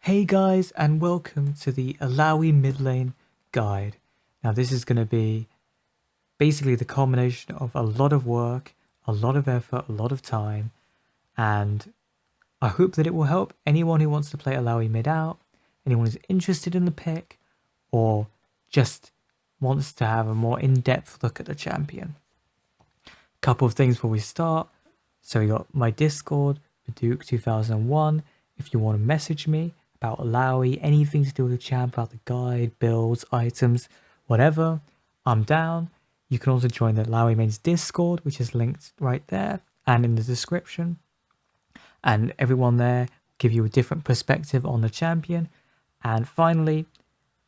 Hey guys, and welcome to the Illaoi Midlane guide. Now this is going to be basically the culmination of a lot of work, a lot of effort, a lot of time, and I hope that it will help anyone who wants to play Illaoi Mid out, anyone who's interested in the pick, or just wants to have a more in-depth look at the champion. Couple of things before we start. So we got my Discord, Baduke2001, if you want to message me about Illaoi, anything to do with the champ, about the guide, builds, items, whatever, I'm down. You can also join the Illaoi Mid's Discord, which is linked right there and in the description. And everyone there will give you a different perspective on the champion. And finally,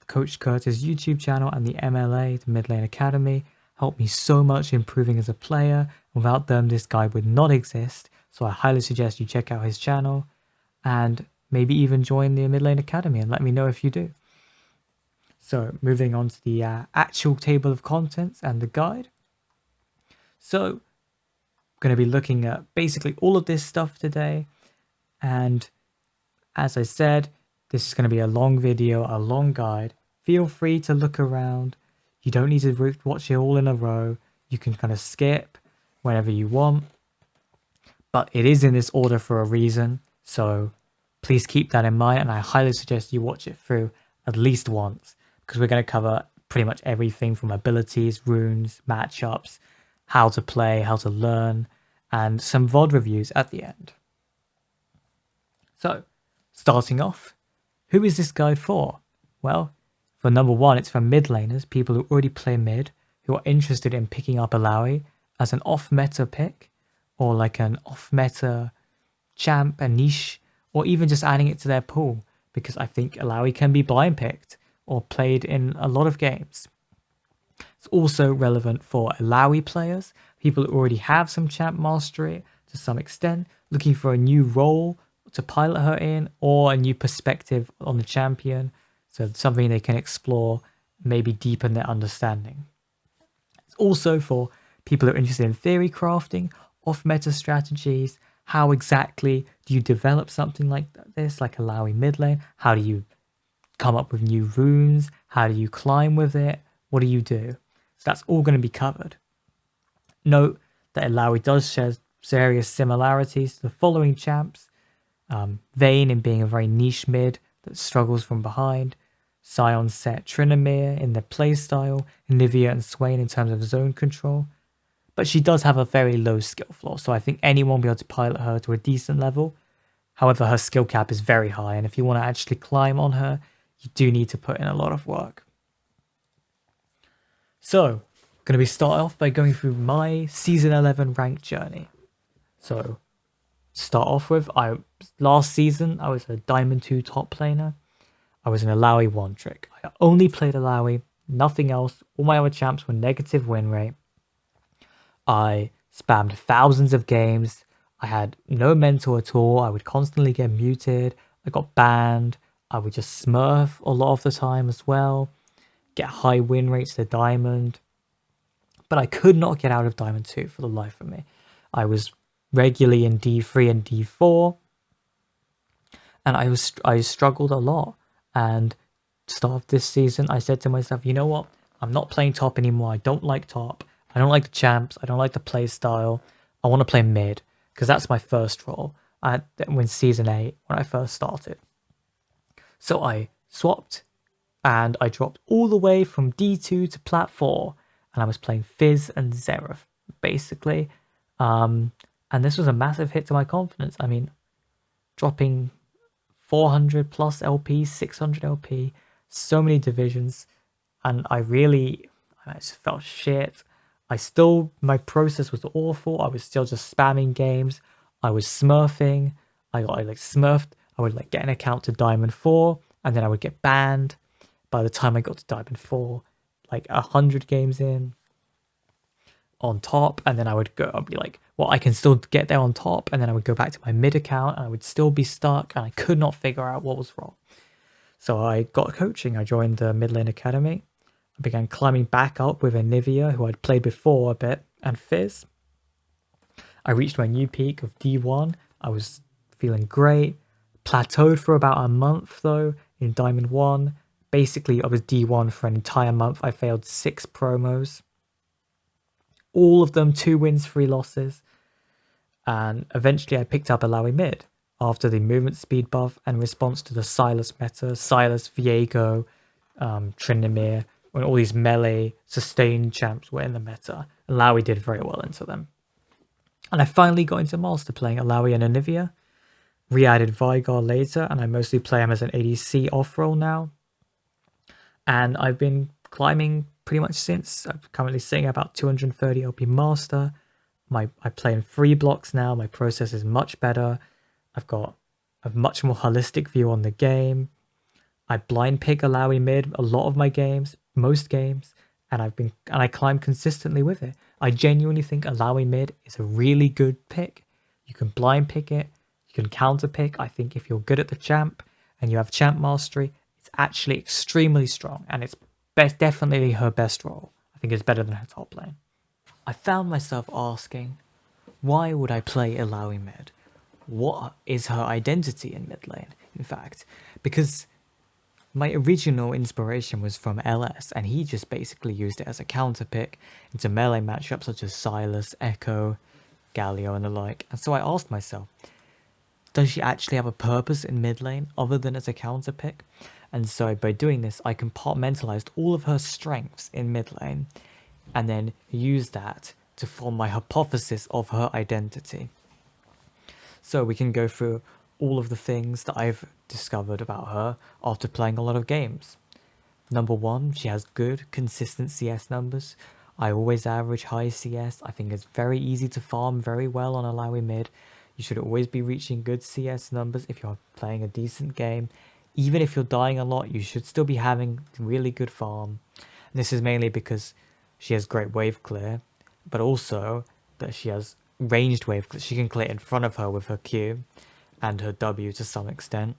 Coach Curtis' YouTube channel and the MLA, the Midlane Academy, helped me so much improving as a player. Without them, this guide would not exist. So I highly suggest you check out his channel and maybe even join the Midlane Academy and let me know if you do. So moving on to the actual table of contents and the guide. So I'm going to be looking at basically all of this stuff today. And as I said, this is going to be a long video, a long guide. Feel free to look around. You don't need to watch it all in a row. You can kind of skip whenever you want. But it is in this order for a reason. So please keep that in mind. And I highly suggest you watch it through at least once, because we're going to cover pretty much everything from abilities, runes, matchups, how to play, how to learn, and some VOD reviews at the end. So starting off, who is this guide for? Well, for number one, it's for mid laners, people who already play mid, who are interested in picking up Illaoi as an off-meta pick, or like an off-meta champ, a niche, or even just adding it to their pool, because I think Illaoi can be blind picked or played in a lot of games. It's also relevant for Illaoi players, people who already have some champ mastery to some extent, looking for a new role to pilot her in, or a new perspective on the champion, so something they can explore, maybe deepen their understanding. It's also for people who are interested in theory crafting, off-meta strategies. How exactly do you develop something like this, like Illaoi Midlane? How do you come up with new runes? How do you climb with it? What do you do? So that's all going to be covered. Note that Illaoi does share various similarities to the following champs. Vayne in being a very niche mid that struggles from behind. Sion Set Tryndamere in their playstyle. Nivea and Swain in terms of zone control. But she does have a very low skill floor, so I think anyone will be able to pilot her to a decent level. However, her skill cap is very high, and if you want to actually climb on her, you do need to put in a lot of work. So, I'm going to start off by going through my Season 11 Ranked Journey. So, start off with, last season, I was a Diamond 2 top laner. I was an Illaoi one trick. I only played Illaoi, nothing else. All my other champs were negative win rate. I spammed thousands of games. I had no mentor at all. I would constantly get muted. I got banned. I would just smurf a lot of the time as well. Get high win rates to Diamond. But I could not get out of Diamond 2 for the life of me. I was regularly in D3 and D4. And I struggled a lot. And start of this season, I said to myself, you know what? I'm not playing top anymore. I don't like top. I don't like the champs. I don't like the play style. I want to play mid, because that's my first role. When Season 8, when I first started. So I swapped, and I dropped all the way from D2 to Plat 4, and I was playing Fizz and Xerath, basically. And this was a massive hit to my confidence. I mean, dropping 400 plus LP, 600 LP, so many divisions, and I just felt shit. My process was awful. I was still just spamming games. I was smurfing. I smurfed. I would get an account to Diamond 4, and then I would get banned. By the time I got to Diamond 4, 100 games in on top, and then I'd be like, well, I can still get there on top, and then I would go back to my mid account, and I would still be stuck, and I could not figure out what was wrong. So I got coaching. I joined the Midlane Academy. I began climbing back up with a Nivea, who I'd played before a bit, and Fizz. I reached my new peak of D1. I was feeling great. Plateaued for about a month though in Diamond 1. Basically, I was D1 for an entire month. I failed 6 promos. All of them 2 wins, 3 losses. And eventually I picked up Illaoi Mid after the movement speed buff and response to the Sylas meta, Sylas, Viego, Tryndamere, when all these melee sustained champs were in the meta. Illaoi did very well into them. And I finally got into Master playing Illaoi and Anivia. Re-added Vigar later, and I mostly play him as an ADC off-roll now. And I've been climbing pretty much since. I'm currently sitting at about 230 LP Master. I play in 3 blocks now. My process is much better. I've got a much more holistic view on the game. I blind pick Illaoi Mid a lot of my games, most games, and I climb consistently with it. I genuinely think Illaoi Mid is a really good pick. You can blind pick it, you can counter pick. I think if you're good at the champ and you have champ mastery, it's actually extremely strong, and it's definitely her best role. I think it's better than her top lane. I found myself asking, why would I play Illaoi Mid? What is her identity in mid lane, in fact? Because my original inspiration was from LS, and he just basically used it as a counter pick into melee matchups such as Sylas, Echo, GLACIAL, and the like. And so I asked myself, does she actually have a purpose in mid lane other than as a counter pick? And so by doing this, I compartmentalized all of her strengths in mid lane and then used that to form my hypothesis of her identity. So we can go through all of the things that I've discovered about her after playing a lot of games. Number 1, she has good, consistent CS numbers. I always average high CS. I think it's very easy to farm very well on Illaoi Mid. You should always be reaching good CS numbers if you're playing a decent game. Even if you're dying a lot, you should still be having really good farm. And this is mainly because she has great wave clear, but also that she has ranged wave clear. She can clear in front of her with her Q and her W to some extent.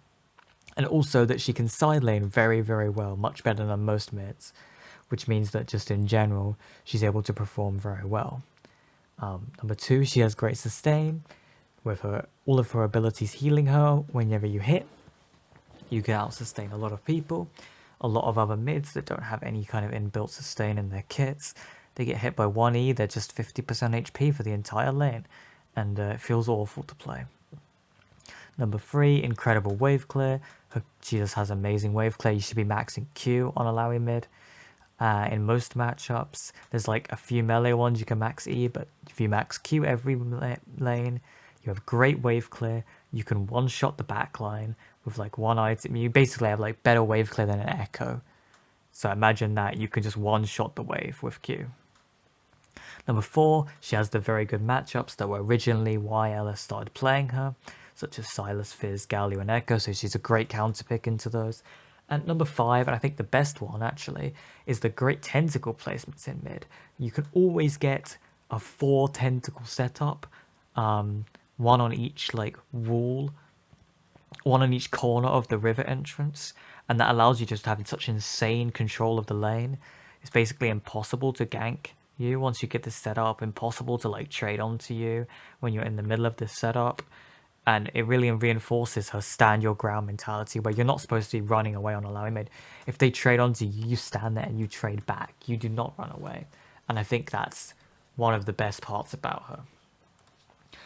And also that she can side lane very, very well, much better than most mids, which means that just in general, she's able to perform very well. Number 2, she has great sustain, with all of her abilities healing her whenever you hit. You can out-sustain a lot of people. A lot of other mids that don't have any kind of inbuilt sustain in their kits, they get hit by 1E, they're just 50% HP for the entire lane, and it feels awful to play. Number 3, incredible wave clear. She just has amazing wave clear. You should be maxing Q on Illaoi Mid. In most matchups, there's like a few melee ones you can max E, but if you max Q every lane, you have great wave clear. You can one-shot the backline with like one item. You basically have like better wave clear than an Echo. So imagine that you can just one-shot the wave with Q. Number 4, she has the very good matchups that were originally why LS started playing her, such as Sylas, Fizz, GLACIAL, and Echo, so she's a great counter pick into those. And number 5, and I think the best one actually, is the great tentacle placements in mid. You can always get a 4 tentacle setup, one on each like wall, one on each corner of the river entrance, and that allows you just to have such insane control of the lane. It's basically impossible to gank you once you get this set up, impossible to like trade onto you when you're in the middle of this setup. And it really reinforces her stand your ground mentality, where you're not supposed to be running away on Illaoi Mid. If they trade onto you, you stand there and you trade back. You do not run away. And I think that's one of the best parts about her.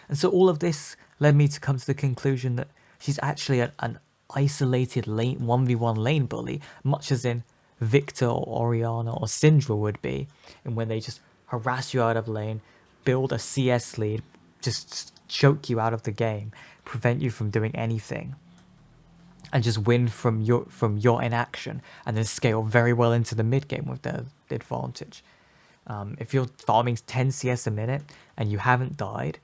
And so all of this led me to come to the conclusion that she's actually an isolated lane 1v1 lane bully, much as in Victor or Orianna or Syndra would be, and when they just harass you out of lane, build a CS lead, just choke you out of the game, prevent you from doing anything, and just win from your inaction, and then scale very well into the mid game with the advantage. If you're farming 10 CS a minute and you haven't died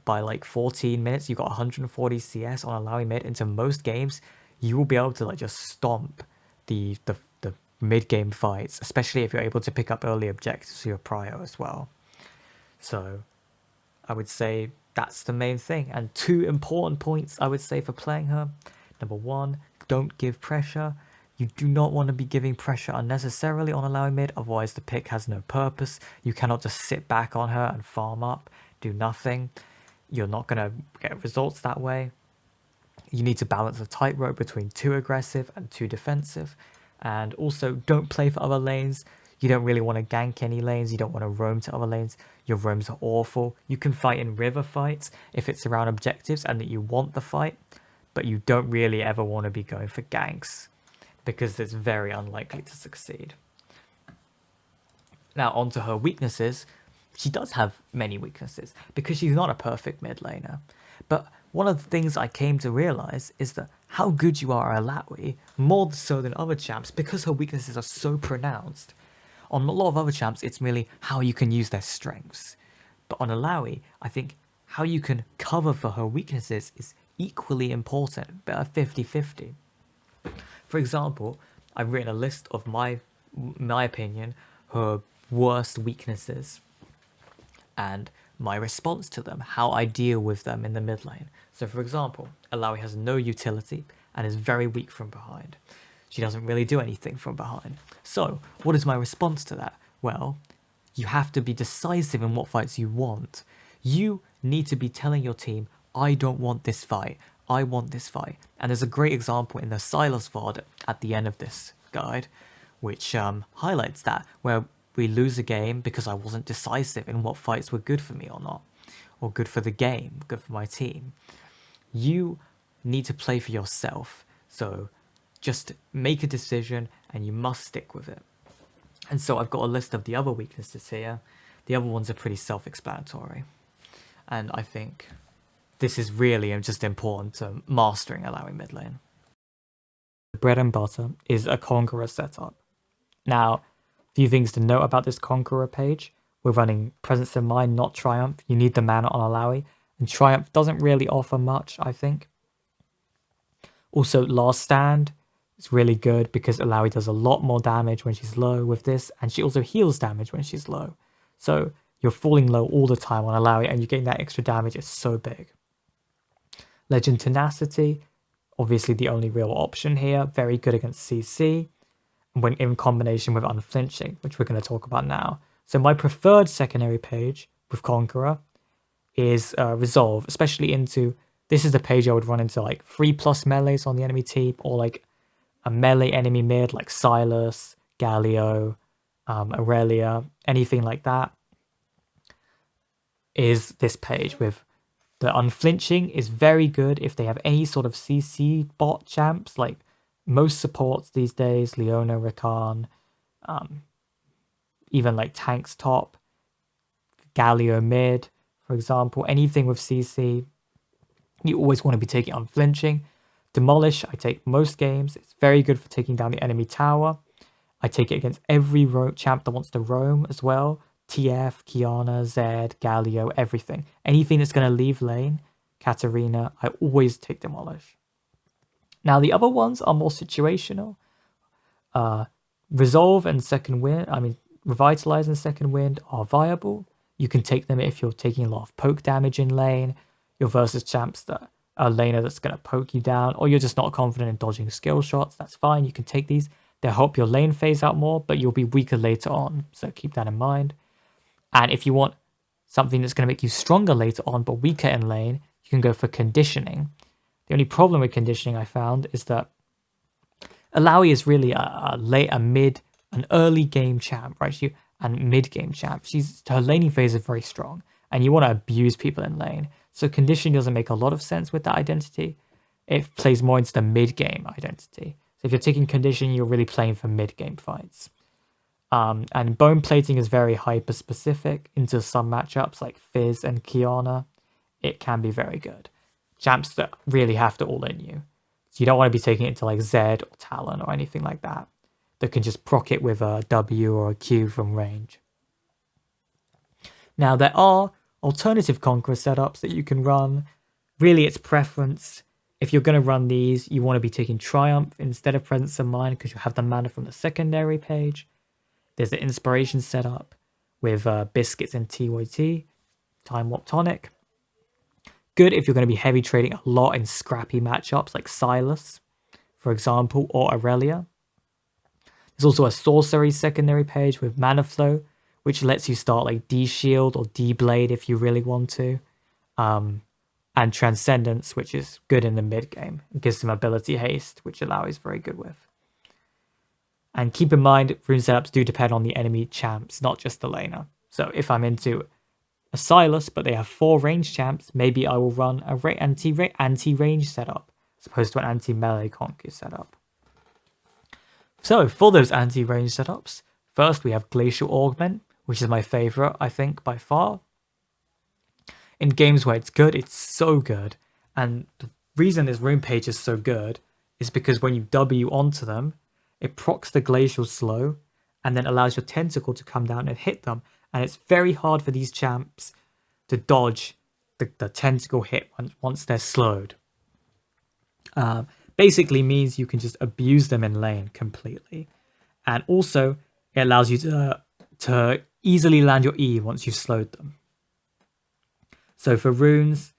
by like 14 minutes, you got 140 CS on Illaoi Mid into most games, you will be able to like just stomp the mid game fights, especially if you're able to pick up early objectives to your prio as well. So I would say that's the main thing. And 2 important points I would say for playing her. Number 1, don't give pressure. You do not want to be giving pressure unnecessarily on Illaoi Mid, otherwise the pick has no purpose. You cannot just sit back on her and farm up, do nothing. You're not going to get results that way. You need to balance a tightrope between too aggressive and too defensive. And also, don't play for other lanes. You don't really want to gank any lanes. You don't want to roam to other lanes. Your roams are awful. You can fight in river fights if it's around objectives and that you want the fight, but you don't really ever want to be going for ganks because it's very unlikely to succeed. Now, onto her weaknesses. She does have many weaknesses because she's not a perfect mid laner. But one of the things I came to realize is that how good you are at Illaoi, more so than other champs, because her weaknesses are so pronounced. On a lot of other champs, it's merely how you can use their strengths. But on Illaoi, I think how you can cover for her weaknesses is equally important, better 50-50. For example, I've written a list of my opinion, her worst weaknesses, and my response to them, how I deal with them in the mid lane. So for example, Illaoi has no utility and is very weak from behind. She doesn't really do anything from behind. So what is my response to that? Well, you have to be decisive in what fights you want. You need to be telling your team, I don't want this fight. I want this fight. And there's a great example in the Sylas VOD at the end of this guide, which highlights that, where we lose a game because I wasn't decisive in what fights were good for me or not, or good for the game, good for my team. You need to play for yourself. So just make a decision and you must stick with it. And so I've got a list of the other weaknesses here. The other ones are pretty self-explanatory. And I think this is really just important to mastering Illaoi mid lane. The bread and butter is a Conqueror setup. Now, a few things to note about this Conqueror page. We're running Presence of Mind, not Triumph. You need the mana on Illaoi, and Triumph doesn't really offer much, I think. Also, Last Stand is really good because Illaoi does a lot more damage when she's low with this, and she also heals damage when she's low. So you're falling low all the time on Illaoi, and you're getting that extra damage. It's so big. Legend Tenacity, obviously the only real option here. Very good against CC, when in combination with Unflinching, which we're going to talk about now. So my preferred secondary page with Conqueror is Resolve, especially into, this is the page I would run into like 3+ melees on the enemy team, or like a melee enemy mid like Sylas, Galio, Aurelia, anything like that, is this page with the Unflinching is very good if they have any sort of CC bot champs, like most supports these days, Leona, Rakan, even like tanks top, Galio mid, for example, anything with CC, you always want to be taking Unflinching. Demolish, I take most games. It's very good for taking down the enemy tower. I take it against every champ that wants to roam as well. TF, Kiana, Zed, Galio, everything. Anything that's going to leave lane, Katarina, I always take Demolish. Now, the other ones are more situational. Resolve and Second Wind, Revitalize and Second Wind are viable. You can take them if you're taking a lot of poke damage in lane. You're versus champs that are laner that's going to poke you down, or you're just not confident in dodging skill shots. That's fine. You can take these. They'll help your lane phase out more, but you'll be weaker later on. So keep that in mind. And if you want something that's going to make you stronger later on, but weaker in lane, you can go for Conditioning. The only problem with Conditioning I found is that Illaoi is really an early game champ, right? And mid game champ. Her laning phase is very strong, and you want to abuse people in lane. So Conditioning doesn't make a lot of sense with that identity. It plays more into the mid game identity. So if you're taking Conditioning, you're really playing for mid game fights. And Bone Plating is very hyper specific into some matchups like Fizz and Kiana. It can be very good. Champs that really have to all in you. So you don't want to be taking it to like Zed or Talon or anything like that can just proc it with a W or a Q from range. Now there are alternative Conqueror setups that you can run. Really it's preference. If you're going to run these, you want to be taking Triumph instead of Presence of Mind because you have the mana from the secondary page. There's the Inspiration setup with Biscuits and TYT, Time Warp Tonic. Good if you're going to be heavy trading a lot in scrappy matchups like Sylas, for example, or Aurelia. There's also a Sorcery secondary page with Manaflow, which lets you start like D-Shield or D-Blade if you really want to. and Transcendence, which is good in the mid game. It gives him ability haste, which Illaoi is very good with. And keep in mind, rune setups do depend on the enemy champs, not just the laner. So if I'm into a Sylas, but they have 4 range champs, maybe I will run a anti-range setup, as opposed to an anti-melee Conq setup. So for those anti-range setups, first we have Glacial Augment, which is my favorite, I think, by far. In games where it's good, it's so good. And the reason this Runepage is so good is because when you W onto them, it procs the Glacial slow and then allows your tentacle to come down and hit them. And it's very hard for these champs to dodge the tentacle hit once they're slowed. Basically means you can just abuse them in lane completely. And also, it allows you to easily land your E once you've slowed them. So for runes,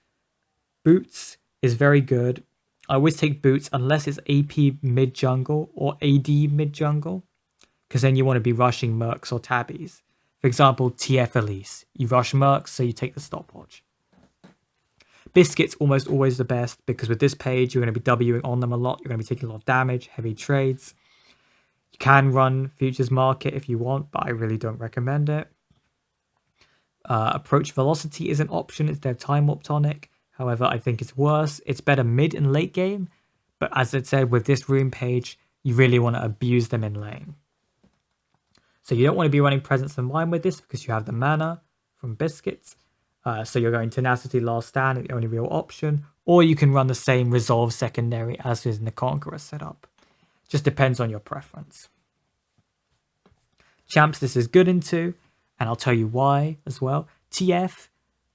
Boots is very good. I always take Boots unless it's AP mid jungle or AD mid jungle, because then you want to be rushing Mercs or Tabbies. For example, TF Elise. You rush Mercs, so you take the stopwatch. Biscuit's almost always the best, because with this page, you're going to be Wing on them a lot. You're going to be taking a lot of damage, heavy trades. You can run Futures Market if you want, but I really don't recommend it. Approach Velocity is an option. It's their Time Warp tonic. However, I think it's worse. It's better mid and late game, but as I said, with this rune page, you really want to abuse them in lane. So you don't want to be running Presence of Mind with this because you have the mana from Biscuits. So you're going Tenacity Last Stand, the only real option. Or you can run the same Resolve secondary as is in the Conqueror setup. Just depends on your preference. Champs this is good into, and I'll tell you why as well. TF,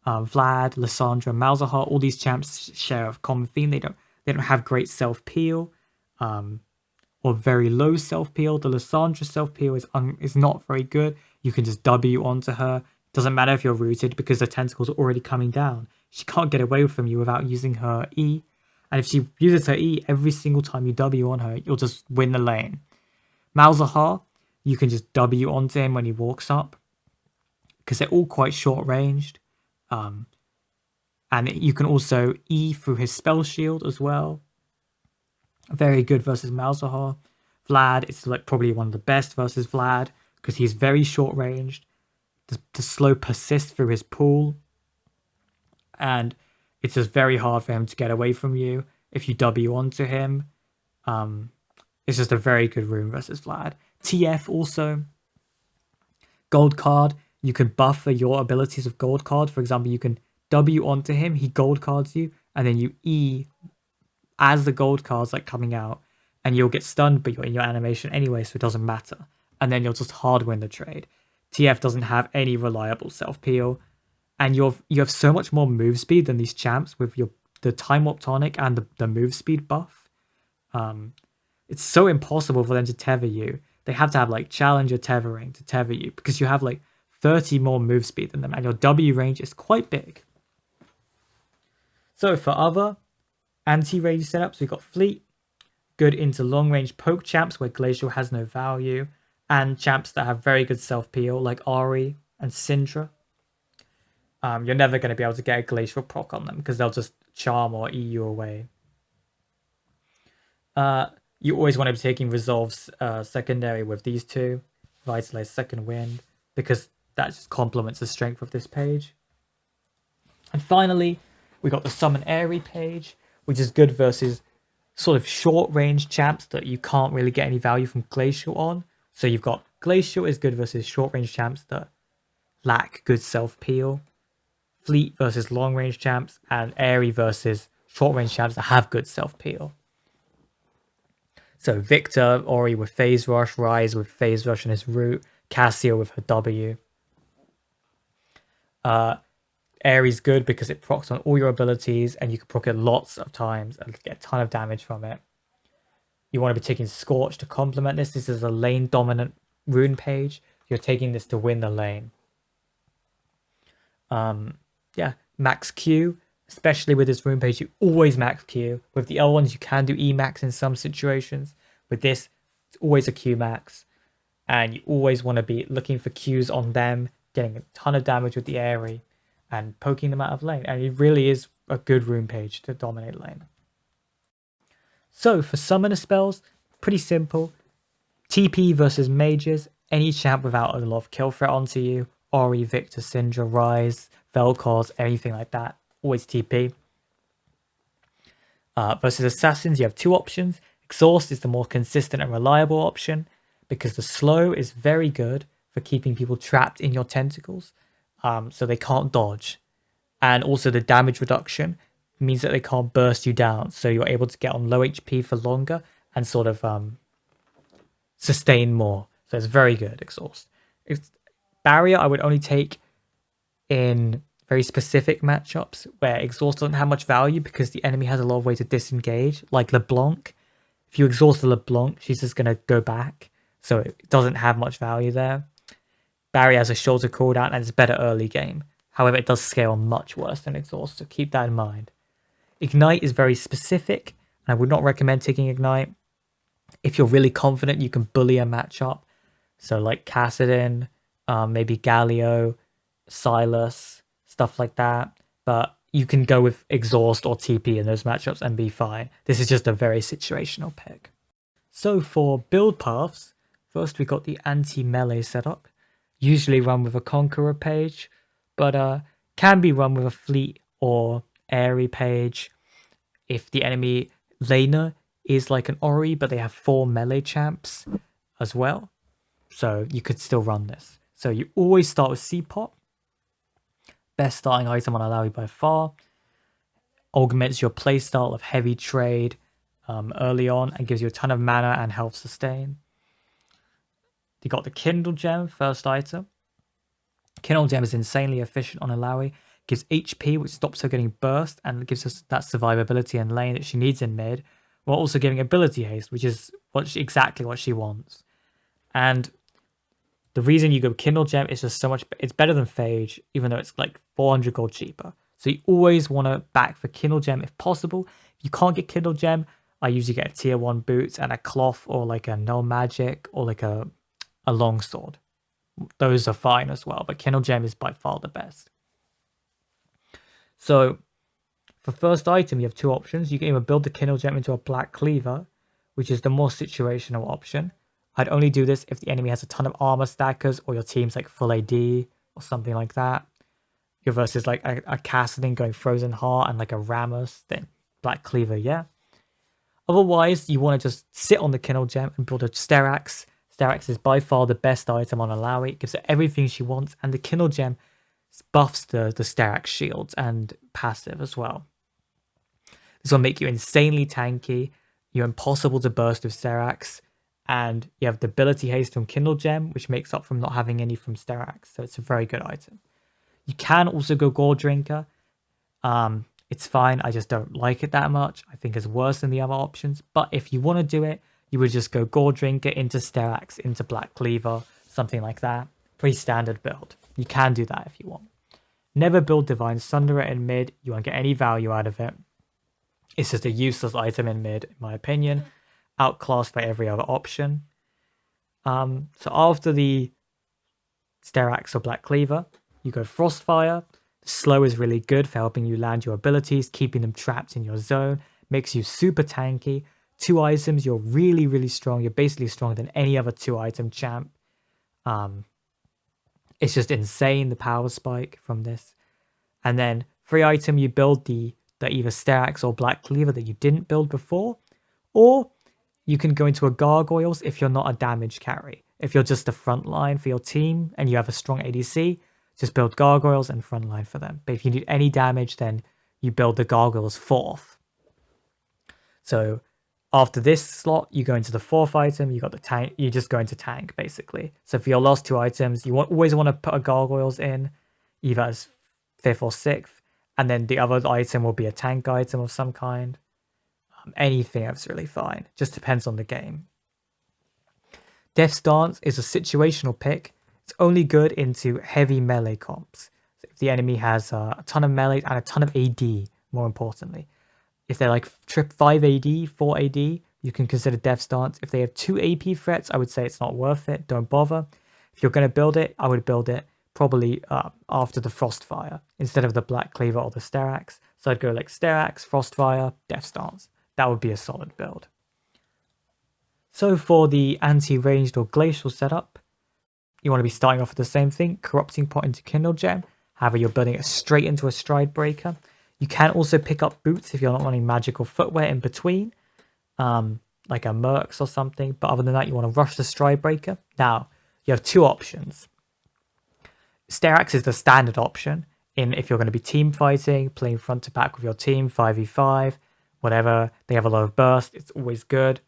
Vlad, Lissandra, Malzahar, all these champs share a common theme. They don't have great self-peel. Or very low self-peel. The Lissandra self-peel is not very good. You can just W onto her. Doesn't matter if you're rooted because the tentacles are already coming down. She can't get away from you without using her E. And if she uses her E every single time you W on her, you'll just win the lane. Malzahar, you can just W onto him when he walks up, because they're all quite short-ranged. And you can also E through his spell shield as well. Very good versus Malzahar. Vlad, it's like probably one of the best versus Vlad, because he's very short-ranged. The slow persists through his pool, and it's just very hard for him to get away from you if you W onto him. It's just a very good rune versus Vlad. TF also, gold card, you can buffer your abilities of gold card. For example, you can W onto him, he gold cards you, and then you E as the gold card's like coming out, and you'll get stunned, but you're in your animation anyway, so it doesn't matter. And then you'll just hard win the trade. TF doesn't have any reliable self-peel, and you have so much more move speed than these champs with the Time Warp tonic and the move speed buff. It's so impossible for them to tether you. They have to have like challenger tethering to tether you, because you have like 30 more move speed than them, and your W range is quite big. So for other anti-range setups, we've got Fleet, good into long-range poke champs where Glacial has no value, and champs that have very good self-peel like Aery and Syndra. You're never going to be able to get a Glacial proc on them because they'll just charm or E you away. You always want to be taking Resolve's secondary with these two, Vitalize Second Wind, because that just complements the strength of this page. And finally, we got the Summon Aery page, which is good versus sort of short-range champs that you can't really get any value from Glacial on. So you've got Glacial is good versus short-range champs that lack good self-peel, Fleet versus long-range champs, and Aery versus short-range champs that have good self-peel. So Victor, Ori with Phase Rush, Rise with Phase Rush and his root, GLACIAL with her W. Aery's good because it procs on all your abilities and you can proc it lots of times and get a ton of damage from it. You want to be taking Scorch to complement this. This is a lane dominant rune page. You're taking this to win the lane. Yeah, max Q, especially with this rune page, you always max Q. With the L1s, you can do E max in some situations. With this, it's always a Q max. And you always want to be looking for Qs on them, getting a ton of damage with the Aery, and poking them out of lane. And it really is a good rune page to dominate lane. So for summoner spells, pretty simple. TP versus mages, any champ without a lot of kill threat onto you. Aery, Victor, Syndra, Rise, Vel'Koz, anything like that. Always TP. Versus assassins, you have two options. Exhaust is the more consistent and reliable option because the slow is very good for keeping people trapped in your tentacles, so they can't dodge. And also the damage reduction means that they can't burst you down, so you're able to get on low HP for longer and sort of sustain more. So it's very good, exhaust. Barrier I would only take in very specific matchups where exhaust doesn't have much value because the enemy has a lot of way to disengage, like LeBlanc. If you exhaust the LeBlanc, she's just going to go back, so it doesn't have much value there. Barrier has a shorter cooldown and it's better early game. However, it does scale much worse than exhaust, so keep that in mind. Ignite is very specific, and I would not recommend taking Ignite. If you're really confident, you can bully a matchup. So like Kassadin, maybe Galio, Sylas, stuff like that. But you can go with exhaust or TP in those matchups and be fine. This is just a very situational pick. So for build paths, first we got the anti-melee setup. Usually run with a Conqueror page, but can be run with a Fleet or Aery page if the enemy laner is like an Aery, but they have 4 melee champs as well. So you could still run this. So you always start with C-Pot. Best starting item on Illaoi by far. Augments your playstyle of heavy trade early on and gives you a ton of mana and health sustain. You got the Kindle Gem, first item. Kindle Gem is insanely efficient on Illaoi. Gives HP, which stops her getting burst, and gives us that survivability in lane that she needs in mid, while also giving ability haste, which is exactly what she wants. And the reason you go Kindle Gem is just so much. It's better than Phage, even though it's like 400 gold cheaper. So you always want to back for Kindle Gem if possible. If you can't get Kindle Gem, I usually get a tier 1 boots and a cloth or like a null magic or like a longsword. Those are fine as well, but Kindle Gem is by far the best. So for first item, you have two options. You can either build the Kindle Gem into a Black Cleaver, which is the more situational option. I'd only do this if the enemy has a ton of armor stackers or your team's like full AD or something like that. You're versus like a Kassadin going Frozen Heart and like a Rammus, then Black Cleaver, yeah. Otherwise, you want to just sit on the Kindle Gem and build a Sterak's. Sterak's is by far the best item on Illaoi. It gives her everything she wants, and the Kindle Gem buffs the Sterak's shields and passive as well. This will make you insanely tanky. You're impossible to burst with Sterak's, and you have the ability haste from Kindle Gem, which makes up from not having any from Sterak's. So it's a very good item. You can also go Gore Drinker. It's fine. I just don't like it that much. I think it's worse than the other options. But if you want to do it, you would just go Gore Drinker into Sterak's, into Black Cleaver, something like that. Pretty standard build. You can do that if you want. Never build Divine Sunderer in mid. You won't get any value out of it. It's just a useless item in mid, in my opinion. Outclassed by every other option. So after the Sterak's or Black Cleaver, you go Frostfire. The slow is really good for helping you land your abilities, keeping them trapped in your zone. Makes you super tanky. 2 items, you're really, really strong. You're basically stronger than any other 2-item champ. It's just insane, the power spike from this. And then 3 item, you build the either Sterak's or Black Cleaver that you didn't build before. Or you can go into a Gargoyles if you're not a damage carry. If you're just the front line for your team and you have a strong ADC, just build Gargoyles and front line for them. But if you need any damage, then you build the Gargoyles 4th. So after this slot, you go into the 4th item, you got the tank, you just go into tank, basically. So for your last 2 items, you always want to put a Gargoyles in, either as 5th or 6th, and then the other item will be a tank item of some kind. Anything else really fine, just depends on the game. Death's Dance is a situational pick. It's only good into heavy melee comps. So if the enemy has a ton of melee and a ton of AD, more importantly. If they're like 5 AD, 4 AD, you can consider Death's Dance. If they have 2 AP threats, I would say it's not worth it. Don't bother. If you're going to build it, I would build it probably after the Frostfire instead of the Black Cleaver or the Sterak's. So I'd go like Steeraxe, Frostfire, Death Stance. That would be a solid build. So for the anti-ranged or glacial setup, you want to be starting off with the same thing, Corrupting Pot into Kindle Gem. However, you're building it straight into a Stride Breaker. You can also pick up boots if you're not running magical footwear in between, like a Mercs or something. But other than that, you want to rush the Stride Breaker. Now, you have two options. Steeraxe is the standard option in if you're going to be team fighting, playing front to back with your team, 5v5, whatever. They have a lot of burst. It's always good.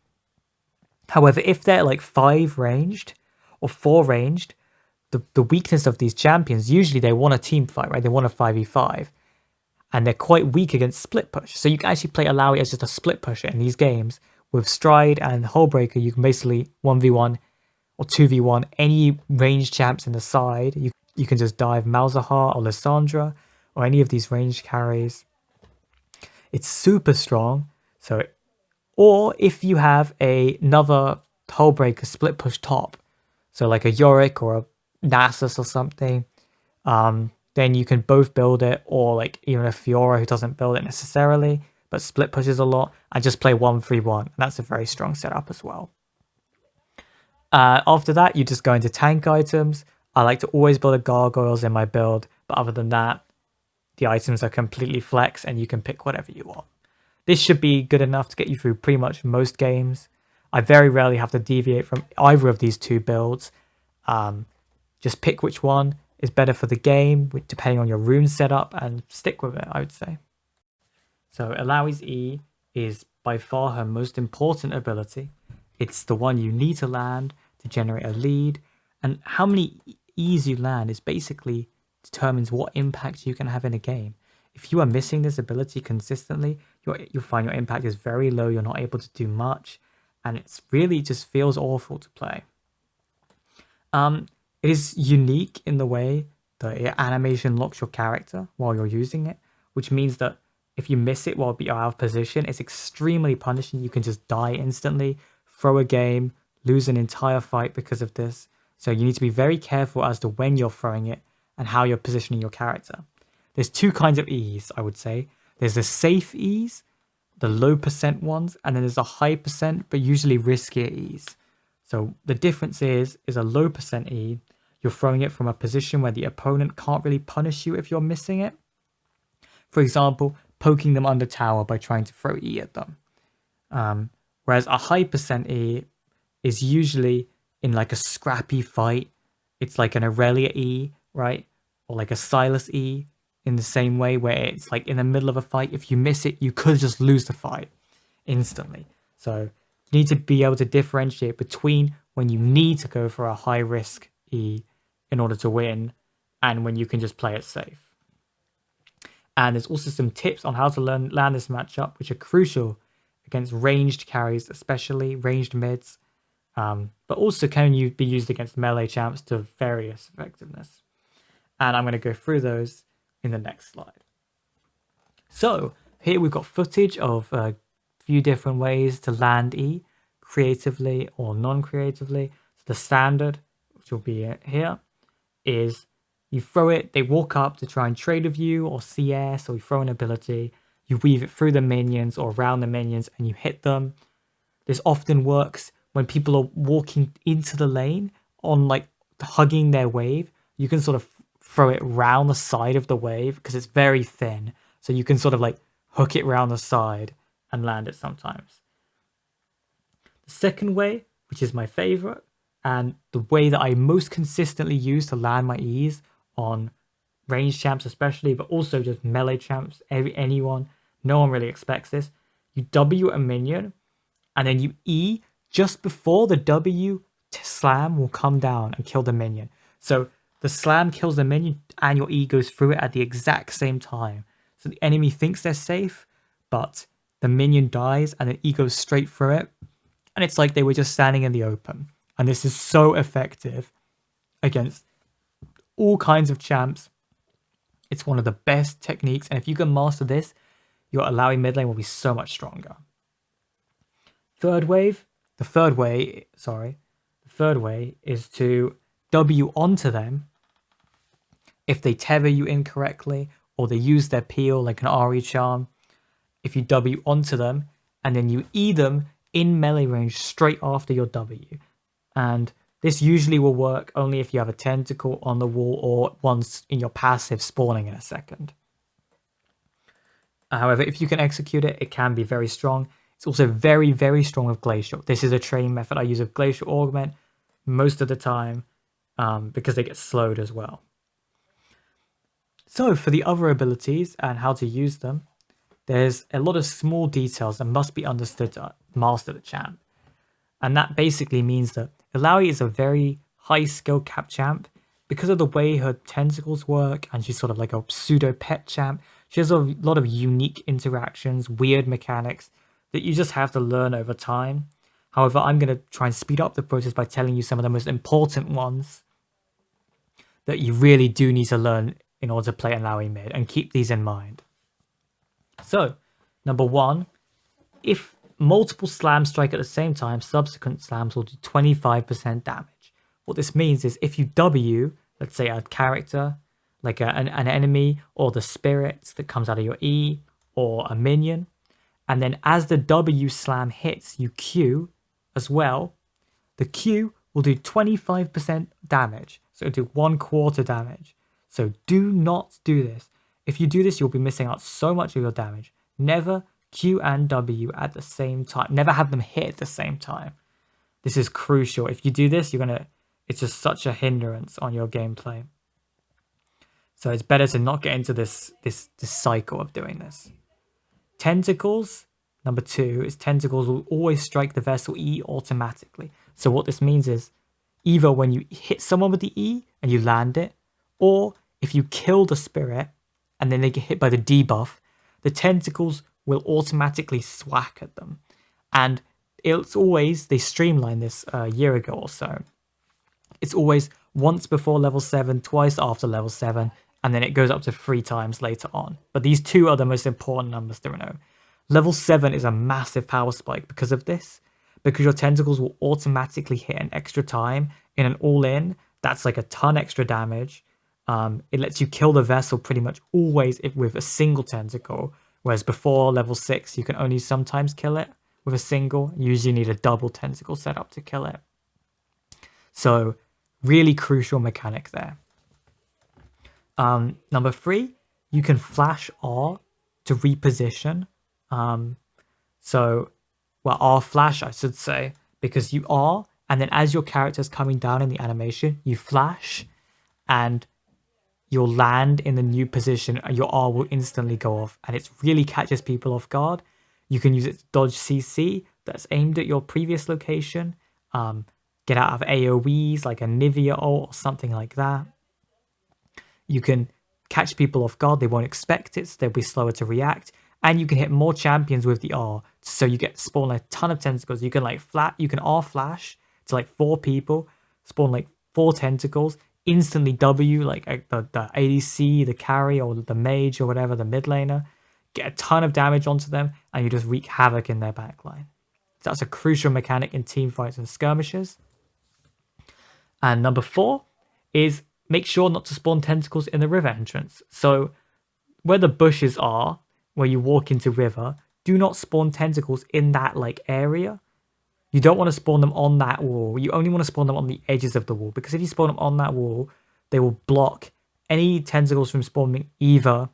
However, if they're like 5 ranged or 4 ranged, the weakness of these champions, usually they want a team fight, right? They want a 5v5. And they're quite weak against split push. So you can actually play Illaoi as just a split pusher in these games. With Stride and Hullbreaker, you can basically 1v1 or 2v1 any ranged champs in the side. You can just dive Malzahar or Lissandra or any of these ranged carries. It's super strong. Or if you have another Hullbreaker split push top, so like a Yorick or a Nasus or something, then you can both build it, or like even a Fiora who doesn't build it necessarily, but split pushes a lot, and just play 1-3-1. And that's a very strong setup as well. After that, you just go into tank items. I like to always build a Gargoyles in my build, but other than that, the items are completely flex and you can pick whatever you want. This should be good enough to get you through pretty much most games. I very rarely have to deviate from either of these two builds. Just pick which one is better for the game, depending on your rune setup, and stick with it, I would say. So Illaoi's E is by far her most important ability. It's the one you need to land to generate a lead, and how many E's you land is basically determines what impact you can have in a game. If you are missing this ability consistently, you'll find your impact is very low, you're not able to do much, and it's really just feels awful to play. It is unique in the way that your animation locks your character while you're using it, which means that if you miss it while you're out of position, it's extremely punishing. You can just die instantly, throw a game, lose an entire fight because of this. So you need to be very careful as to when you're throwing it and how you're positioning your character. There's two kinds of E's, I would say. There's the safe E's, the low percent ones, and then there's a high percent, but usually riskier E's. So the difference is a low percent E, you're throwing it from a position where the opponent can't really punish you if you're missing it. For example, poking them under tower by trying to throw E at them. Whereas a high percent E is usually in like a scrappy fight. It's like an Aurelia E, right? Or like a Sylas E in the same way, where it's like in the middle of a fight. If you miss it, you could just lose the fight instantly. So you need to be able to differentiate between when you need to go for a high risk E in order to win and when you can just play it safe. And there's also some tips on how to land this matchup, which are crucial against ranged carries, especially ranged mids, but also can be used against melee champs to various effectiveness. And I'm going to go through those in the next slide. So here we've got footage of a few different ways to land E, creatively or non-creatively. So the standard, which will be here, is you throw it, they walk up to try and trade with you or CS, or you throw an ability, you weave it through the minions or around the minions and you hit them. This often works when people are walking into the lane on like hugging their wave. You can sort of throw it round the side of the wave because it's very thin. So you can sort of like hook it round the side and land it sometimes. The second way, which is my favorite, and the way that I most consistently use to land my E's on ranged champs especially, but also just melee champs, anyone, no one really expects this. You W a minion, and then you E just before the W slam will come down and kill the minion. So the slam kills the minion and your E goes through it at the exact same time. So the enemy thinks they're safe, but the minion dies and the E goes straight through it. And it's like they were just standing in the open. And this is so effective against all kinds of champs. It's one of the best techniques. And if you can master this, your Illaoi mid lane will be so much stronger. The third way is to W onto them if they tether you incorrectly, or they use their peel like an Aery charm. If you W onto them, and then you E them in melee range straight after your W. And this usually will work only if you have a tentacle on the wall or one's in your passive spawning in a second. However, if you can execute it, it can be very strong. It's also very, very strong with Glacial. This is a training method I use with Glacial Augment most of the time because they get slowed as well. So for the other abilities and how to use them, there's a lot of small details that must be understood to master the champ. And that basically means that Illaoi is a very high skill cap champ because of the way her tentacles work, and she's sort of like a pseudo pet champ. She has a lot of unique interactions, weird mechanics that you just have to learn over time. However, I'm going to try and speed up the process by telling you some of the most important ones that you really do need to learn in order to play Illaoi Mid, and keep these in mind. So, number one, if multiple slams strike at the same time, subsequent slams will do 25% damage. What this means is if you W, let's say a character, like an enemy, or the spirit that comes out of your E, or a minion, and then as the W slam hits, you Q as well, the Q will do 25% damage. So it'll do 1/4 damage. So do not do this. If you do this, you'll be missing out so much of your damage. Never Q and W at the same time. Never have them hit at the same time. This is crucial. If you do this, it's just such a hindrance on your gameplay. So it's better to not get into this cycle of doing this. Tentacles, number two, is tentacles will always strike the vessel E automatically. So what this means is either when you hit someone with the E and you land it, or if you kill the spirit and then they get hit by the debuff, the tentacles will automatically swack at them. And it's always, they streamlined this a year ago or so. It's always once before level 7, twice after level 7, and then it goes up to 3 times later on. But these two are the most important numbers to know. Level 7 is a massive power spike because of this, because your tentacles will automatically hit an extra time in an all-in. That's like a ton extra damage. It lets you kill the vessel pretty much always with a single tentacle, whereas before level 6 you can only sometimes kill it with a single. You usually need a double tentacle setup to kill it. So really crucial mechanic there. Number 3, you can flash R to reposition. R flash I should say, because you R, and then as your character's coming down in the animation, you flash and you'll land in the new position and your R will instantly go off, and it really catches people off guard. You can use it to dodge CC that's aimed at your previous location, get out of AoEs like a Nivea ult or something like that. You can catch people off guard, they won't expect it, so they'll be slower to react, and you can hit more champions with the R, so you get spawn a ton of tentacles. You can R flash to like 4 people, spawn like 4 tentacles, instantly W like the ADC, the carry, or the mage, or whatever, the mid laner, get a ton of damage onto them, and you just wreak havoc in their backline. So that's a crucial mechanic in team fights and skirmishes. And number 4 is make sure not to spawn tentacles in the river entrance. So where the bushes are, where you walk into river, do not spawn tentacles in that like area. You don't want to spawn them on that wall. You only want to spawn them on the edges of the wall, because if you spawn them on that wall, they will block any tentacles from spawning either,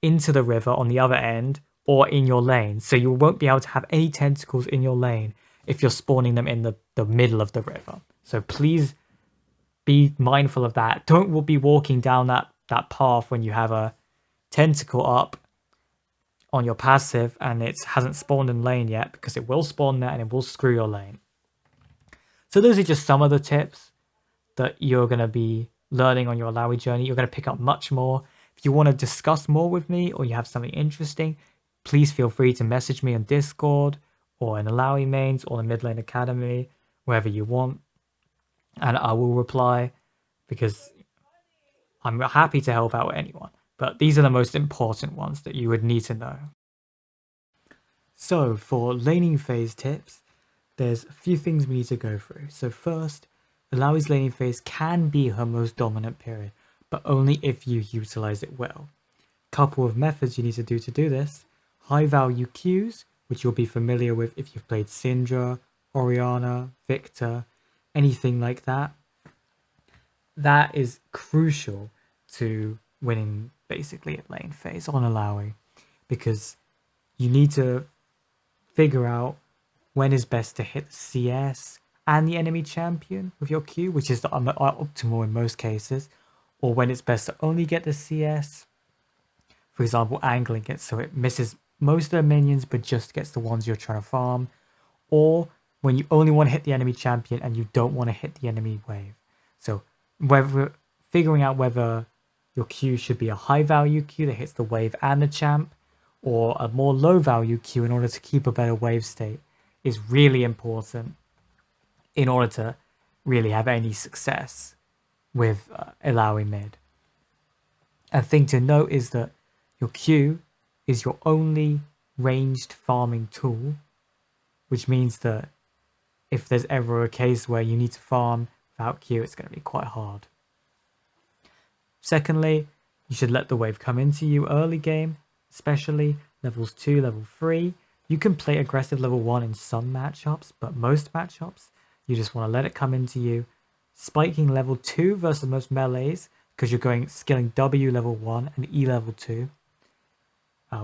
into the river on the other end or in your lane. So you won't be able to have any tentacles in your lane if you're spawning them in the middle of the river. So please be mindful of that. Don't be walking down that path when you have a tentacle up on your passive and it hasn't spawned in lane yet, because it will spawn there and it will screw your lane. So those are just some of the tips that you're going to be learning on your Illaoi journey. You're going to pick up much more. If you want to discuss more with me, or you have something interesting, please feel free to message me on Discord or in Illaoi mains or the Mid Lane Academy, wherever you want, and I will reply, because I'm happy to help out anyone. But these are the most important ones that you would need to know. So for laning phase tips, there's a few things we need to go through. So first, Illaoi's laning phase can be her most dominant period, but only if you utilize it well. Couple of methods you need to do this: high value Qs, which you'll be familiar with if you've played Syndra, Orianna, Victor, anything like that. That is crucial to winning basically at lane phase on Illaoi, because you need to figure out when is best to hit the CS and the enemy champion with your Q, which is the optimal in most cases, or when it's best to only get the CS. For example, angling it so it misses most of the minions but just gets the ones you're trying to farm, or when you only want to hit the enemy champion and you don't want to hit the enemy wave. So whether figuring out whether your Q should be a high value Q that hits the wave and the champ, or a more low value Q in order to keep a better wave state, is really important in order to really have any success with Illaoi Mid. A thing to note is that your Q is your only ranged farming tool, which means that if there's ever a case where you need to farm without Q, it's going to be quite hard. Secondly, you should let the wave come into you early game, especially levels 2, level 3. You can play aggressive level 1 in some matchups, but most matchups, you just want to let it come into you. Spiking level 2 versus most melees, because you're going skilling W level 1 and E level 2,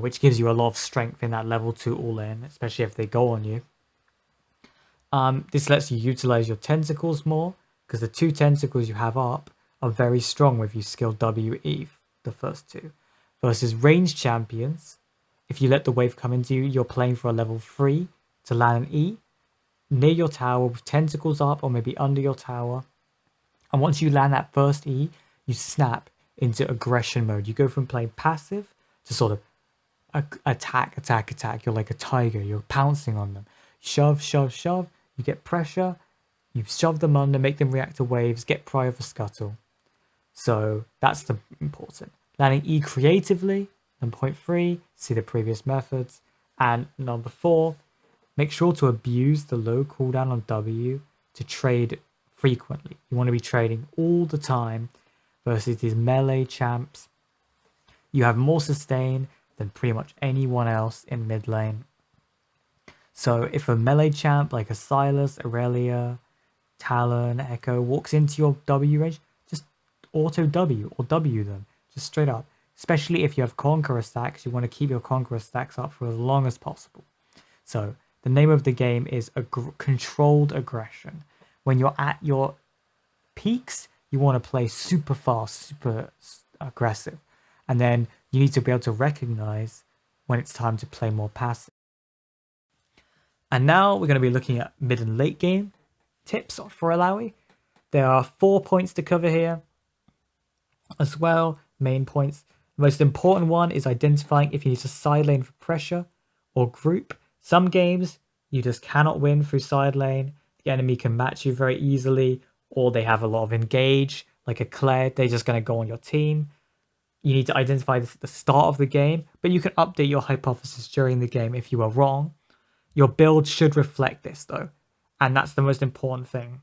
which gives you a lot of strength in that level 2 all-in, especially if they go on you. This lets you utilize your tentacles more, because the 2 tentacles you have up are very strong if you skill WE, the first 2. Versus ranged champions, if you let the wave come into you, you're playing for a level 3 to land an E near your tower with tentacles up or maybe under your tower. And once you land that first E, you snap into aggression mode. You go from playing passive to sort of attack. You're like a tiger. You're pouncing on them. Shove. You get pressure. You shove them under, make them react to waves, get prio for scuttle. So that's the important. Landing E creatively, and point 3, see the previous methods. And number 4, make sure to abuse the low cooldown on W to trade frequently. You want to be trading all the time versus these melee champs. You have more sustain than pretty much anyone else in mid lane. So if a melee champ like a Sylas, Aurelia, Talon, Echo walks into your W range, just auto W or W them, just straight up. Especially if you have Conqueror stacks, you want to keep your Conqueror stacks up for as long as possible. So the name of the game is controlled aggression. When you're at your peaks, you want to play super fast, super aggressive. And then you need to be able to recognize when it's time to play more passive. And now we're going to be looking at mid and late game tips for Illaoi. There are 4 points to cover here as well, main points. The most important one is identifying if you need to side lane for pressure or group. Some games you just cannot win through side lane. The enemy can match you very easily, or they have a lot of engage, like a Claire, they're just going to go on your team. You need to identify this at the start of the game, but you can update your hypothesis during the game if you are wrong. Your build should reflect this though, and that's the most important thing.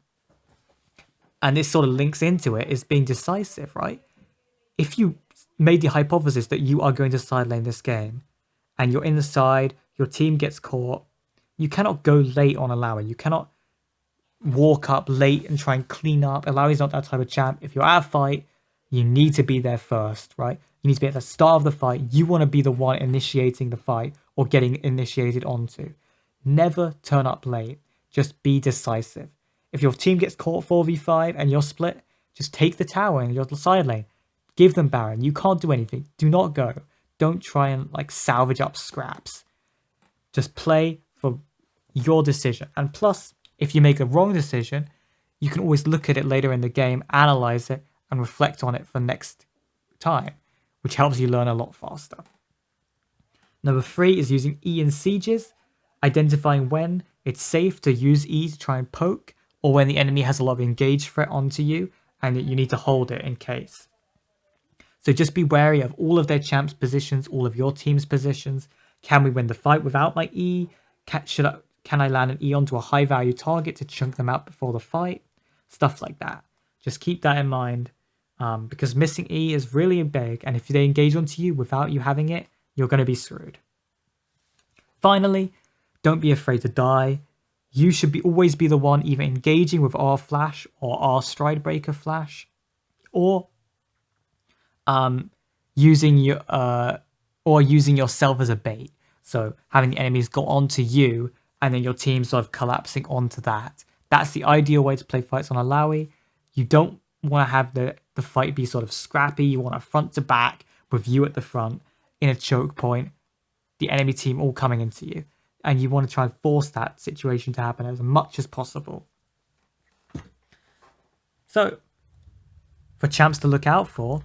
And this sort of links into it, is being decisive, right? If you made the hypothesis that you are going to side lane this game, and you're in the side, your team gets caught, you cannot go late on Illaoi. You cannot walk up late and try and clean up. Illaoi's not that type of champ. If you're at a fight, you need to be there first, right? You need to be at the start of the fight. You want to be the one initiating the fight or getting initiated onto. Never turn up late. Just be decisive. If your team gets caught 4v5 and you're split, just take the tower in your side lane. Give them Baron. You can't do anything. Do not go. Don't try and salvage up scraps. Just play for your decision. And plus, if you make a wrong decision, you can always look at it later in the game, analyze it, and reflect on it for next time, which helps you learn a lot faster. Number 3 is using E in sieges, identifying when it's safe to use E to try and poke, or when the enemy has a lot of engaged threat onto you, and you need to hold it in case. So just be wary of all of their champs' positions, all of your team's positions. Can we win the fight without my E? Can I land an E onto a high value target to chunk them out before the fight? Stuff like that. Just keep that in mind. because missing E is really big, and if they engage onto you without you having it, you're going to be screwed. Finally, don't be afraid to die. You should always be the one either engaging with our flash or our Stridebreaker flash, or using yourself as a bait. So having the enemies go onto you and then your team sort of collapsing onto that. That's the ideal way to play fights on Illaoi. You don't want to have the fight be sort of scrappy. You want a front to back with you at the front in a choke point, the enemy team all coming into you. And you want to try and force that situation to happen as much as possible. So, for champs to look out for,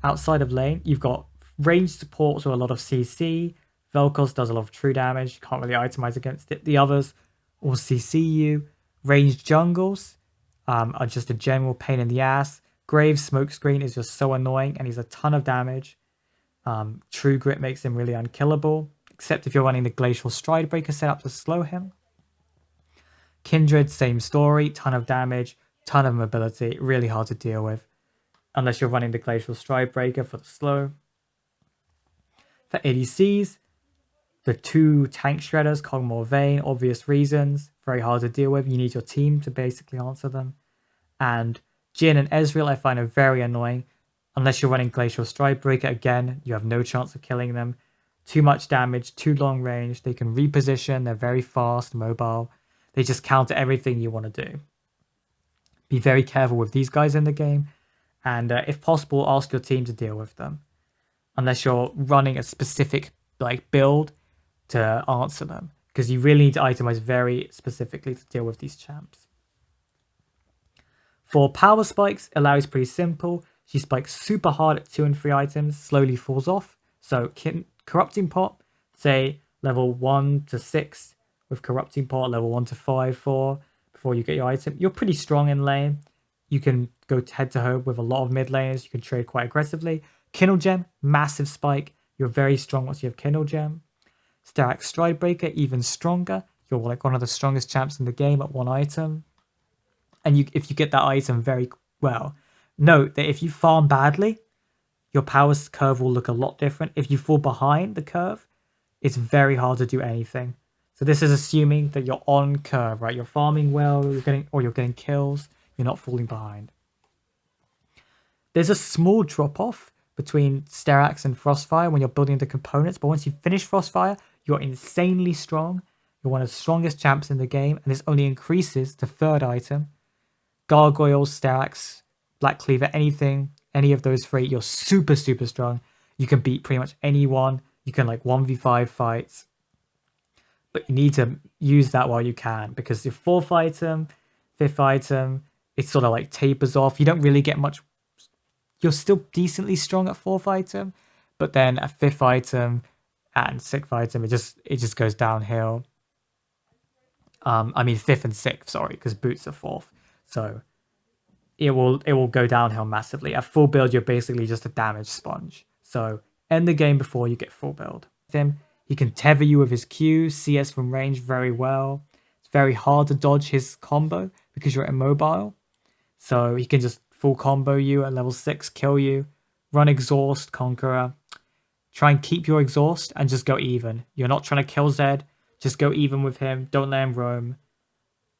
outside of lane, you've got ranged supports with a lot of CC. Vel'Koz does a lot of true damage. You can't really itemize against it. The others will CC you. Ranged jungles are just a general pain in the ass. Graves' smokescreen is just so annoying and he's a ton of damage. True Grit makes him really unkillable, except if you're running the Glacial Stridebreaker setup to slow him. Kindred, same story, ton of damage, ton of mobility, really hard to deal with, unless you're running the Glacial Stridebreaker for the slow. For ADCs, the two tank shredders, Kog'Maw Vayne, obvious reasons, very hard to deal with. You need your team to basically answer them. And Jhin and Ezreal I find are very annoying. Unless you're running Glacial Stridebreaker, again, you have no chance of killing them. Too much damage, too long range. They can reposition, they're very fast, mobile. They just counter everything you want to do. Be very careful with these guys in the game. And if possible, ask your team to deal with them. Unless you're running a specific build to answer them. Because you really need to itemize very specifically to deal with these champs. For power spikes, Illaoi is pretty simple. She spikes super hard at 2 and 3 items, slowly falls off. So Corrupting Pot, say level 1 to 6 with Corrupting Pot, level 1 to 5, 4, before you get your item. You're pretty strong in lane. You can go head to head with a lot of mid laners. You can trade quite aggressively. Kindle Gem, massive spike. You're very strong once you have Kindle Gem. Sterak's Stridebreaker, even stronger. You're like one of the strongest champs in the game at one item. And if you get that item very well, note that if you farm badly, your power curve will look a lot different. If you fall behind the curve, it's very hard to do anything. So this is assuming that you're on curve, right? You're farming well, you're getting kills, you're not falling behind. There's a small drop-off between Sterak's and Frostfire when you're building the components, but once you finish Frostfire, you're insanely strong. You're one of the strongest champs in the game, and this only increases to third item. Gargoyles, Sterak's, Black Cleaver, any of those three, you're super, super strong. You can beat pretty much anyone. You can 1v5 fights. But you need to use that while you can, because your fourth item, fifth item, it sort of tapers off. You don't really get much. You're still decently strong at fourth item, but then at fifth item and sixth item, it just goes downhill. I mean fifth and sixth, sorry, because boots are fourth. So it will go downhill massively. At full build, you're basically just a damage sponge. So end the game before you get full build. He can tether you with his Q, CS from range very well. It's very hard to dodge his combo because you're immobile. So he can just full combo you at level 6, kill you. Run Exhaust, Conqueror. Try and keep your Exhaust and just go even. You're not trying to kill Zed. Just go even with him. Don't let him roam.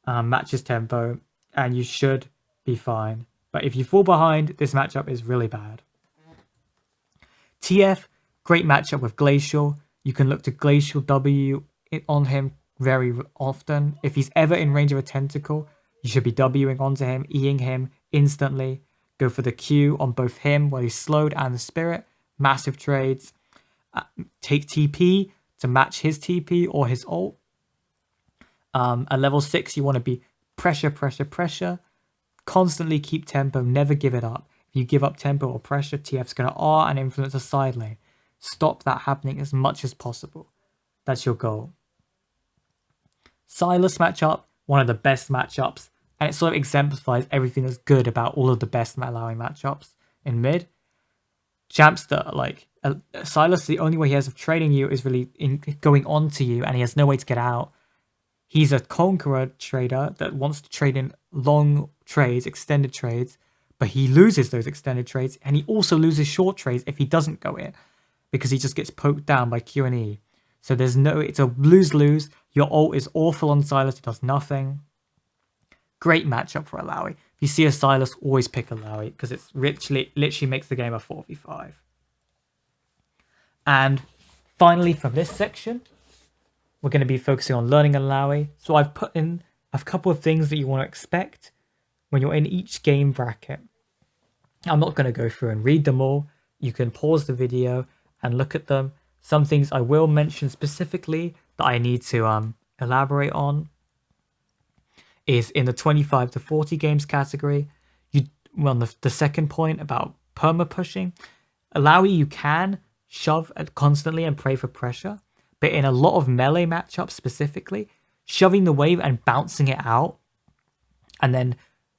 Match his tempo. And you should be fine. But if you fall behind, this matchup is really bad. TF, great matchup with Glacial. You can look to Glacial W on him very often. If he's ever in range of a tentacle, you should be Wing onto him, Eing him instantly. Go for the Q on both him while he's slowed and the Spirit. Massive trades. Take TP to match his TP or his ult. At level 6, you want to be pressure, pressure, pressure. Constantly keep tempo, never give it up. If you give up tempo or pressure, TF's going to R and influence a side lane. Stop that happening as much as possible. That's your goal. Sylas matchup, one of the best matchups, and it sort of exemplifies everything that's good about all of the best Illaoi matchups in mid. Champs that are Sylas, the only way he has of trading you is really in going on to you, and he has no way to get out. He's a conqueror trader that wants to trade in long trades, extended trades, but he loses those extended trades, and he also loses short trades if he doesn't go in, because he just gets poked down by Q and E. So it's a lose-lose. Your ult is awful on Sylas, it does nothing. Great matchup for Illaoi. If you see a Sylas, always pick Illaoi, because it's literally makes the game a 4v5. And finally, from this section, we're going to be focusing on learning Illaoi. So I've put in a couple of things that you want to expect when you're in each game bracket. I'm not going to go through and read them all. You can pause the video and look at them. Some things I will mention specifically that I need to elaborate on is in the 25 to 40 games category. The second point about perma pushing, Illaoi, you can shove constantly and pray for pressure, but in a lot of melee matchups specifically, shoving the wave and bouncing it out, and then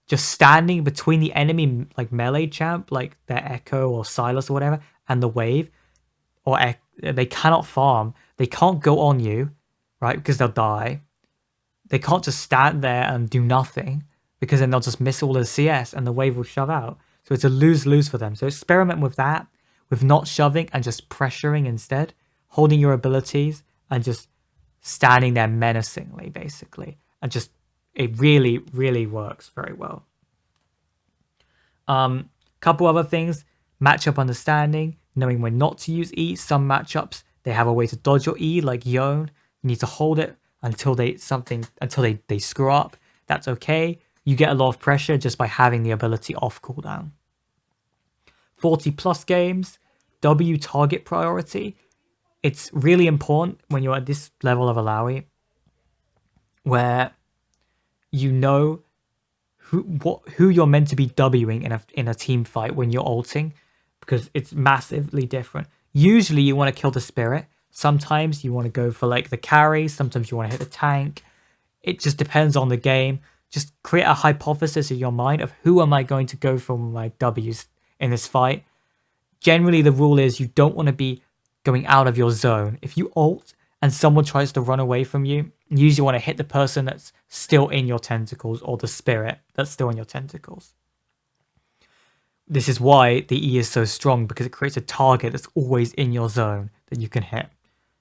just standing between the enemy like melee champ, like their Echo or Sylas or whatever, and the wave, or they cannot farm, they can't go on you, right, because they'll die. They can't just stand there and do nothing, because then they'll just miss all the CS and the wave will shove out. So it's a lose-lose for them. So experiment with that, with not shoving and just pressuring instead, holding your abilities and just standing there menacingly, basically. And just, it really, really works very well. Couple other things, matchup understanding, knowing when not to use E. Some matchups, they have a way to dodge your E, like Yone. You need to hold it until they screw up. That's okay. You get a lot of pressure just by having the ability off cooldown. 40 plus games, W target priority. It's really important when you're at this level of Illaoi, where you know who you're meant to be Wing in a team fight when you're ulting, because it's massively different. Usually you want to kill the spirit. Sometimes you want to go for like the carry. Sometimes you want to hit the tank. It just depends on the game. Just create a hypothesis in your mind of who am I going to go for my Ws in this fight. Generally, the rule is you don't want to be going out of your zone. If you ult and someone tries to run away from you, you usually want to hit the person that's still in your tentacles, or the spirit that's still in your tentacles. This is why the E is so strong, because it creates a target that's always in your zone that you can hit.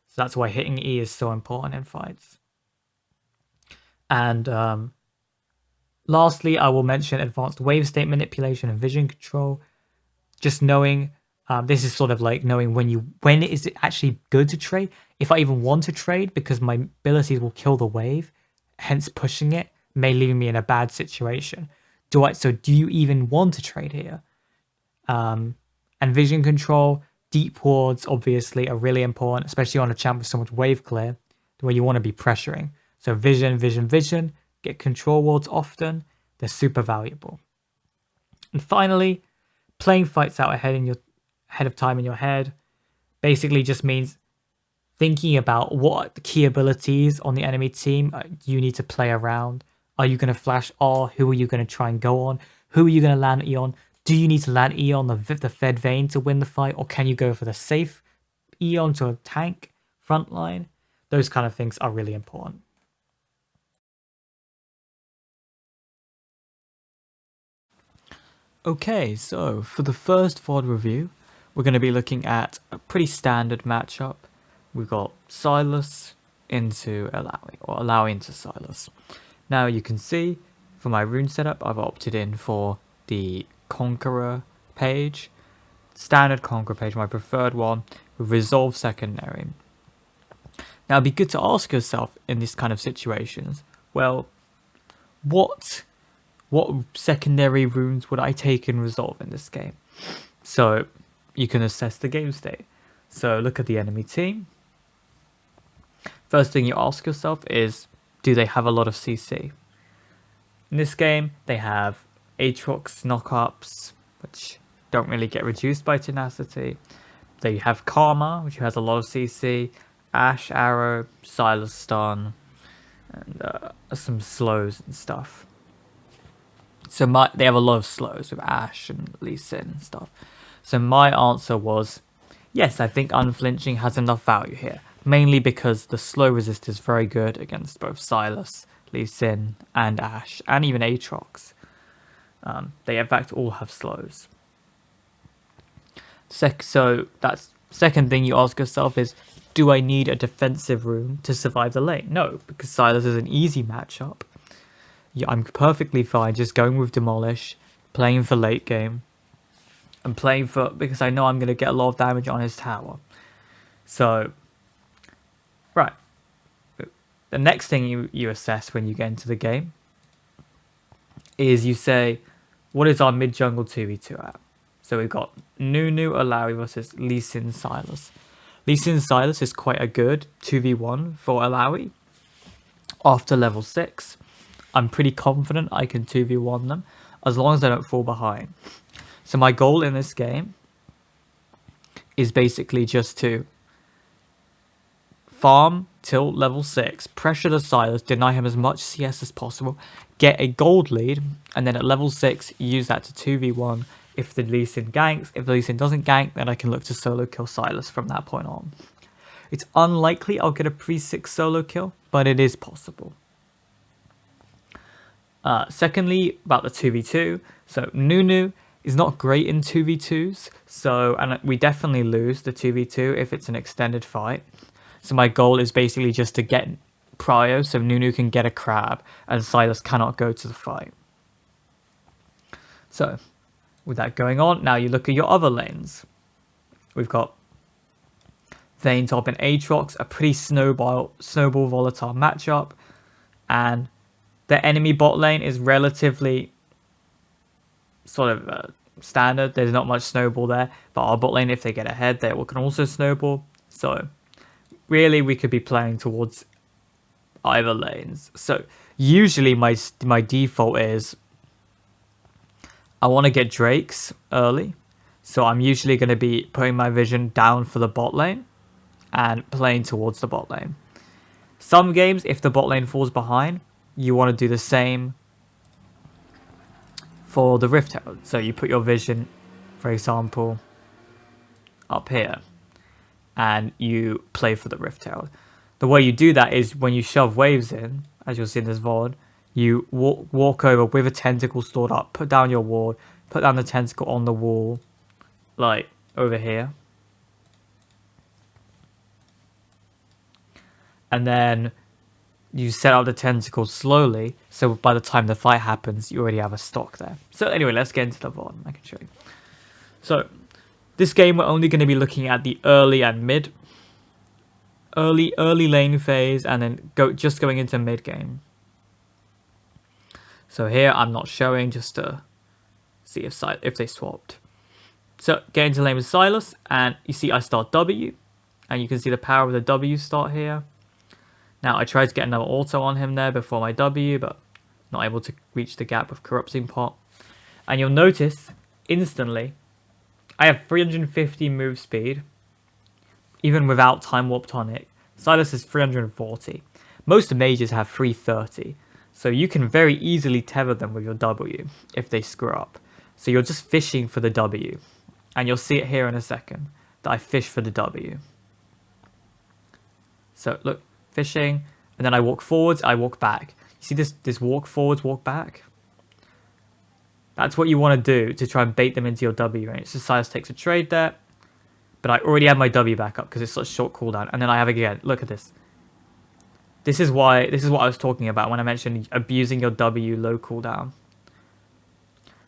So that's why hitting E is so important in fights. And lastly, I will mention advanced wave state manipulation and vision control. Just knowing, this is sort of like knowing when is it actually good to trade. If I even want to trade, because my abilities will kill the wave, hence pushing it may leave me in a bad situation. So do you even want to trade here? And vision control, deep wards obviously are really important, especially on a champ with so much wave clear, where you want to be pressuring. So vision, get control wards often. They're super valuable. And finally, playing fights out ahead of time in your head basically just means thinking about what the key abilities on the enemy team you need to play around. Are you going to flash R? Who are you going to try and go on? Who are you going to land E on? Do you need to land E on the Fed Vein to win the fight? Or can you go for the safe E onto a tank frontline? Those kind of things are really important. Okay, so for the first VOD review, we're going to be looking at a pretty standard matchup. We've got Sylas into Illaoi, or Illaoi into Sylas. Now you can see, for my rune setup, I've opted in for the Conqueror page. Standard Conqueror page, my preferred one, with Resolve Secondary. Now it'd be good to ask yourself in this kind of situations, well, what secondary runes would I take in Resolve in this game? So you can assess the game state. So look at the enemy team. First thing you ask yourself is, do they have a lot of CC? In this game, they have Aatrox knockups, which don't really get reduced by Tenacity. They have Karma, which has a lot of CC, Ashe Arrow, Sylas Stun, and some slows and stuff. So they have a lot of slows with Ashe and Lee Sin and stuff. So my answer was, yes, I think Unflinching has enough value here. Mainly because the slow resist is very good against both Sylas, Lee Sin, and Ashe, and even Aatrox. They in fact all have slows. So that's second thing you ask yourself is, do I need a defensive rune to survive the lane? No, because Sylas is an easy matchup. Yeah, I'm perfectly fine just going with Demolish, playing for late game, and playing for, because I know I'm going to get a lot of damage on his tower. So, right. The next thing you assess when you get into the game is you say, what is our mid jungle 2v2 at? So we've got Nunu Illaoi versus Lee Sin Sylas. Lee Sin Sylas is quite a good 2v1 for Illaoi. After level 6, I'm pretty confident I can 2v1 them as long as I don't fall behind. So my goal in this game is basically just to farm till level 6, pressure the Sylas, deny him as much CS as possible, get a gold lead, and then at level 6 use that to 2v1 if the Lee Sin ganks. If the Lee Sin doesn't gank, then I can look to solo kill Sylas from that point on. It's unlikely I'll get a pre-6 solo kill, but it is possible. Secondly, about the 2v2, so Nunu is not great in 2v2s, and we definitely lose the 2v2 if it's an extended fight. So my goal is basically just to get prio so Nunu can get a crab and Sylas cannot go to the fight. So with that going on, now you look at your other lanes. We've got Vayne top and Aatrox, a pretty snowball volatile matchup, and the enemy bot lane is relatively sort of standard. There's not much snowball there, but our bot lane, if they get ahead, they can also snowball. So really, we could be playing towards either lanes. So usually my default is I want to get Drakes early. So I'm usually going to be putting my vision down for the bot lane and playing towards the bot lane. Some games, if the bot lane falls behind, you want to do the same for the Rift Herald. So you put your vision, for example, up here, and you play for the Rift Herald. The way you do that is when you shove waves in, as you'll see in this VOD, you walk over with a tentacle stored up, put down your ward, put down the tentacle on the wall, like over here. And then you set up the tentacles slowly, so by the time the fight happens, you already have a stock there. So anyway, let's get into the VOD. I can show you. So this game, we're only going to be looking at the early and mid. Early lane phase, and then just going into mid game. So here, I'm not showing, just to see if they swapped. So get into lane with Sylas, and you see I start W, and you can see the power of the W start here. Now, I tried to get another auto on him there before my W, but not able to reach the gap with Corrupting Pot. And you'll notice, instantly, I have 350 move speed, even without Time Warp Tonic. Sylas is 340. Most mages have 330, so you can very easily tether them with your W if they screw up. So you're just fishing for the W, and you'll see it here in a second, that I fish for the W. So look, fishing, and then I walk forwards, I walk back. You see this walk forwards, walk back? That's what you want to do to try and bait them into your W range. So Sylas takes a trade there, but I already have my W back up because it's such a short cooldown. And then I have again, look at this. This is what I was talking about when I mentioned abusing your W low cooldown.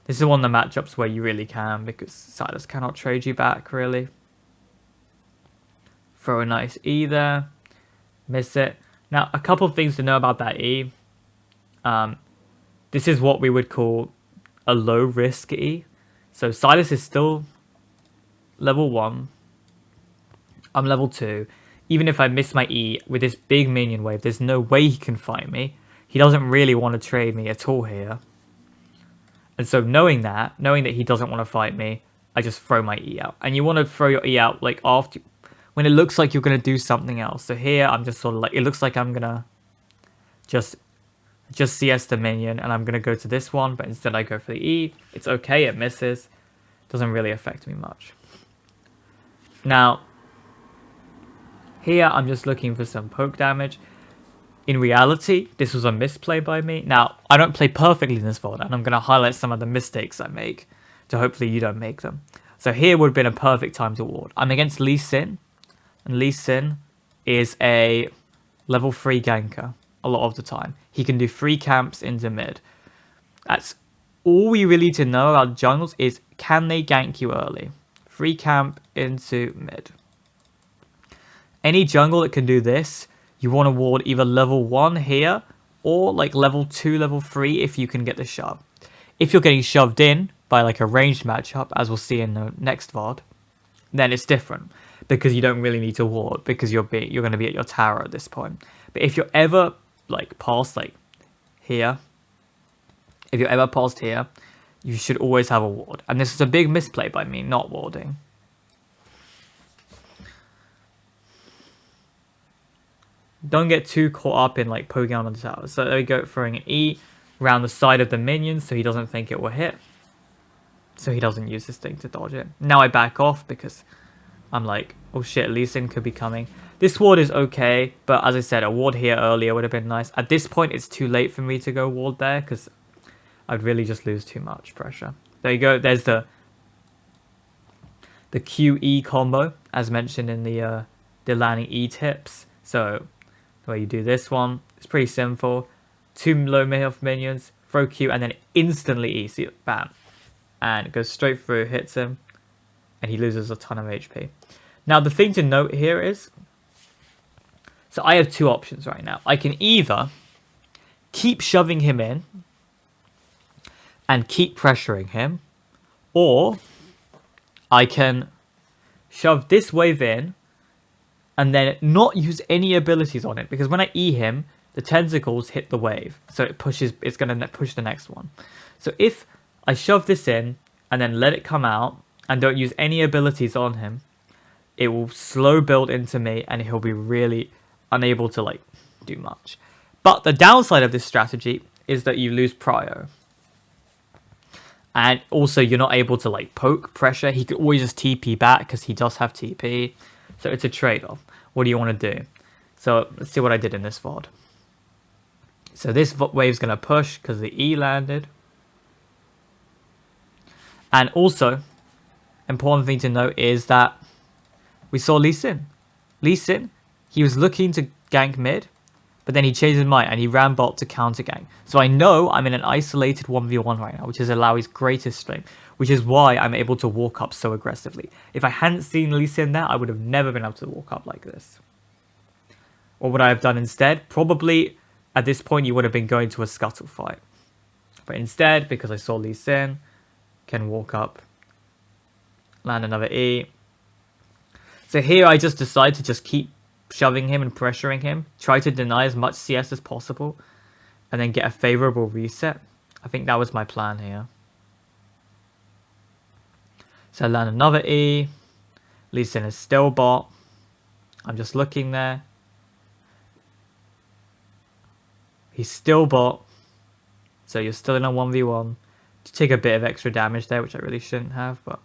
This is one of the matchups where you really can, because Sylas cannot trade you back, really. Throw a nice E there. Miss it. Now, a couple of things to know about that E. This is what we would call a low risk E. So Sylas is still level 1. I'm level 2. Even if I miss my E with this big minion wave, there's no way he can fight me. He doesn't really want to trade me at all here. And so knowing that he doesn't want to fight me, I just throw my E out. And you want to throw your E out like after, when it looks like you're going to do something else. So here, I'm just sort of like, it looks like I'm going to just CS the minion, and I'm going to go to this one, but instead I go for the E. It's okay, it misses. Doesn't really affect me much. Now, here I'm just looking for some poke damage. In reality, this was a misplay by me. Now, I don't play perfectly in this VOD, and I'm going to highlight some of the mistakes I make, so hopefully you don't make them. So here would have been a perfect time to ward. I'm against Lee Sin, and Lee Sin is a level 3 ganker a lot of the time. He can do 3 camps into mid. That's all we really need to know about jungles is, can they gank you early? 3 camp into mid. Any jungle that can do this, you want to ward either level 1 here, or like level 2, level 3 if you can get the shove. If you're getting shoved in by like a ranged matchup, as we'll see in the next VOD, then it's different. Because you don't really need to ward, because you're going to be at your tower at this point. But if you're ever like past like here, if you're ever past here, you should always have a ward. And this is a big misplay by me, not warding. Don't get too caught up in like poking on the tower. So there we go, throwing an E around the side of the minions so he doesn't think it will hit. So he doesn't use this thing to dodge it. Now I back off because I'm like, oh shit, Lee Sin could be coming. This ward is okay, but as I said, a ward here earlier would have been nice. At this point, it's too late for me to go ward there because I'd really just lose too much pressure. There you go. There's the QE combo, as mentioned in the landing E tips. So the way you do this one, it's pretty simple. 2 low health minions, throw Q, and then instantly E. See it? Bam. And it goes straight through, hits him, and he loses a ton of HP. Now, the thing to note here is, so I have 2 options right now. I can either keep shoving him in and keep pressuring him, or I can shove this wave in and then not use any abilities on it, because when I E him, the tentacles hit the wave, so it's going to push the next one. So if I shove this in and then let it come out and don't use any abilities on him, it will slow build into me and he'll be really unable to like do much. But the downside of this strategy is that you lose prio. And also you're not able to like poke pressure. He could always just TP back because he does have TP. So it's a trade-off. What do you want to do? So let's see what I did in this VOD. So this wave's going to push because the E landed. And also, important thing to note is that we saw Lee Sin. Lee Sin, he was looking to gank mid, but then he changed his mind and he ran bot to counter gank. So I know I'm in an isolated 1v1 right now, which is Illaoi's greatest strength, which is why I'm able to walk up so aggressively. If I hadn't seen Lee Sin there, I would have never been able to walk up like this. What would I have done instead? Probably at this point you would have been going to a scuttle fight. But instead, because I saw Lee Sin, can walk up, land another E. So here I just decide to just keep shoving him and pressuring him, try to deny as much CS as possible, and then get a favorable reset. I think that was my plan here. So I land another E. Lee Sin is still bot. I'm just looking there. He's still bot. So you're still in a 1v1. To take a bit of extra damage there, which I really shouldn't have, but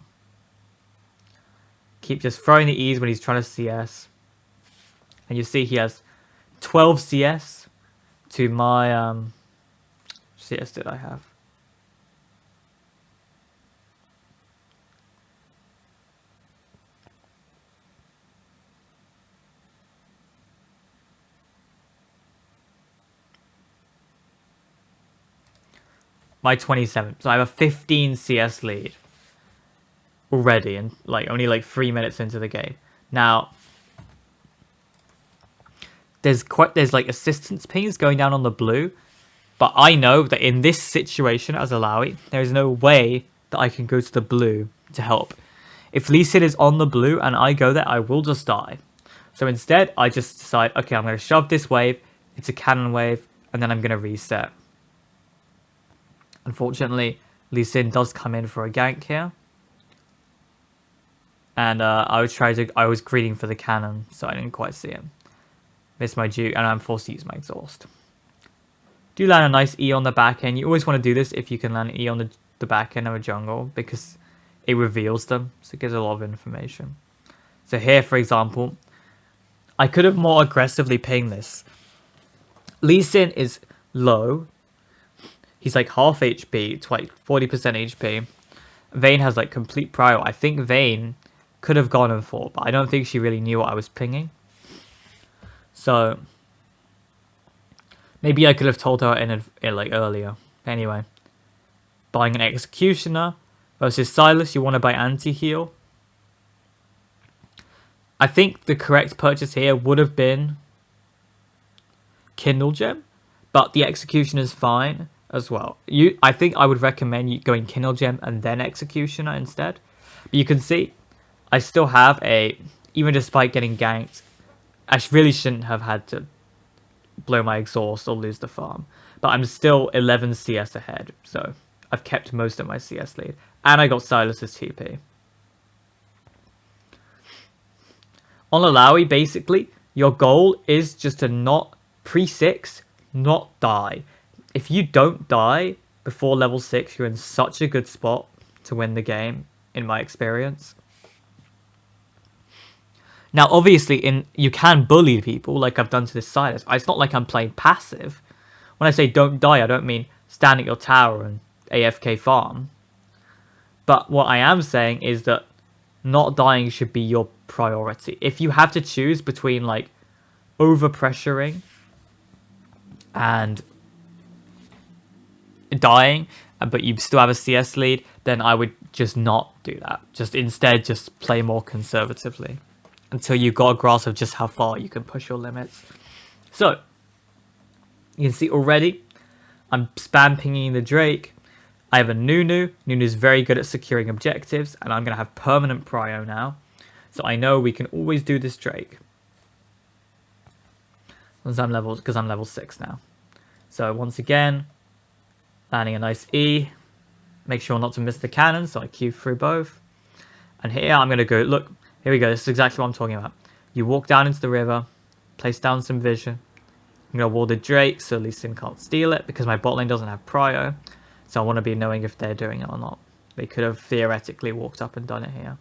keep just throwing the E's when he's trying to CS. And you see he has 12 CS to my CS did I have? My 27. So I have a 15 CS lead already, and like only like 3 minutes into the game. Now there's like assistance pings going down on the blue, but I know that in this situation as Illaoi, there is no way that I can go to the blue to help. If Lee Sin is on the blue and I go there, I will just die. So instead, I just decide, okay, I'm going to shove this wave. It's a cannon wave, and then I'm going to reset. Unfortunately, Lee Sin does come in for a gank here. And I was greeting for the cannon, so I didn't quite see him. Missed my juke, and I'm forced to use my exhaust. Do land a nice E on the back end. You always want to do this if you can land an E on the back end of a jungle, because it reveals them, so it gives a lot of information. So here, for example, I could have more aggressively pinged this. Lee Sin is low. He's like half HP, it's like 40% HP. Vayne has like complete prio. I think Vayne could have gone in 4, but I don't think she really knew what I was pinging. So maybe I could have told her in like earlier. Anyway, buying an Executioner versus Sylas. You want to buy anti-heal. I think the correct purchase here would have been Kindle Gem, but the Executioner is fine as well. I think I would recommend you going Kindle Gem and then Executioner instead. But you can see I still have even despite getting ganked, I really shouldn't have had to blow my exhaust or lose the farm. But I'm still 11 CS ahead, so I've kept most of my CS lead. And I got Sylas's TP. On Illaoi, basically, your goal is just to not pre-6, not die. If you don't die before level 6, you're in such a good spot to win the game, in my experience. Now, obviously, you can bully people like I've done to this Sylas. It's not like I'm playing passive. When I say don't die, I don't mean stand at your tower and AFK farm. But what I am saying is that not dying should be your priority. If you have to choose between like over-pressuring and dying, but you still have a CS lead, then I would just not do that. Instead, just play more conservatively until you got a grasp of just how far you can push your limits. So, you can see already, I'm spam pinging the Drake. I have a Nunu. Nunu's very good at securing objectives, and I'm going to have permanent prio now. So I know we can always do this Drake. Because I'm level 6 now. So once again, landing a nice E. Make sure not to miss the cannon, so I Q through both. And here I'm going to go, look, here we go. This is exactly what I'm talking about. You walk down into the river, place down some vision. I'm going to wall the Drake so Lee Sin can't steal it because my bot lane doesn't have prio. So I want to be knowing if they're doing it or not. They could have theoretically walked up and done it here.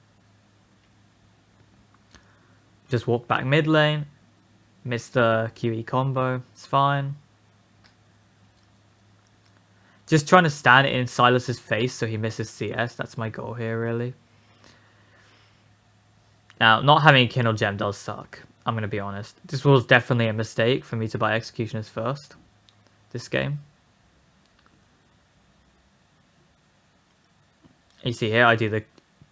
Just walk back mid lane. Missed the QE combo. It's fine. Just trying to stand it in Sylas's face so he misses CS. That's my goal here, really. Now, not having a Kindle Gem does suck. I'm going to be honest. This was definitely a mistake for me to buy Executioners first. This game. You see here, I do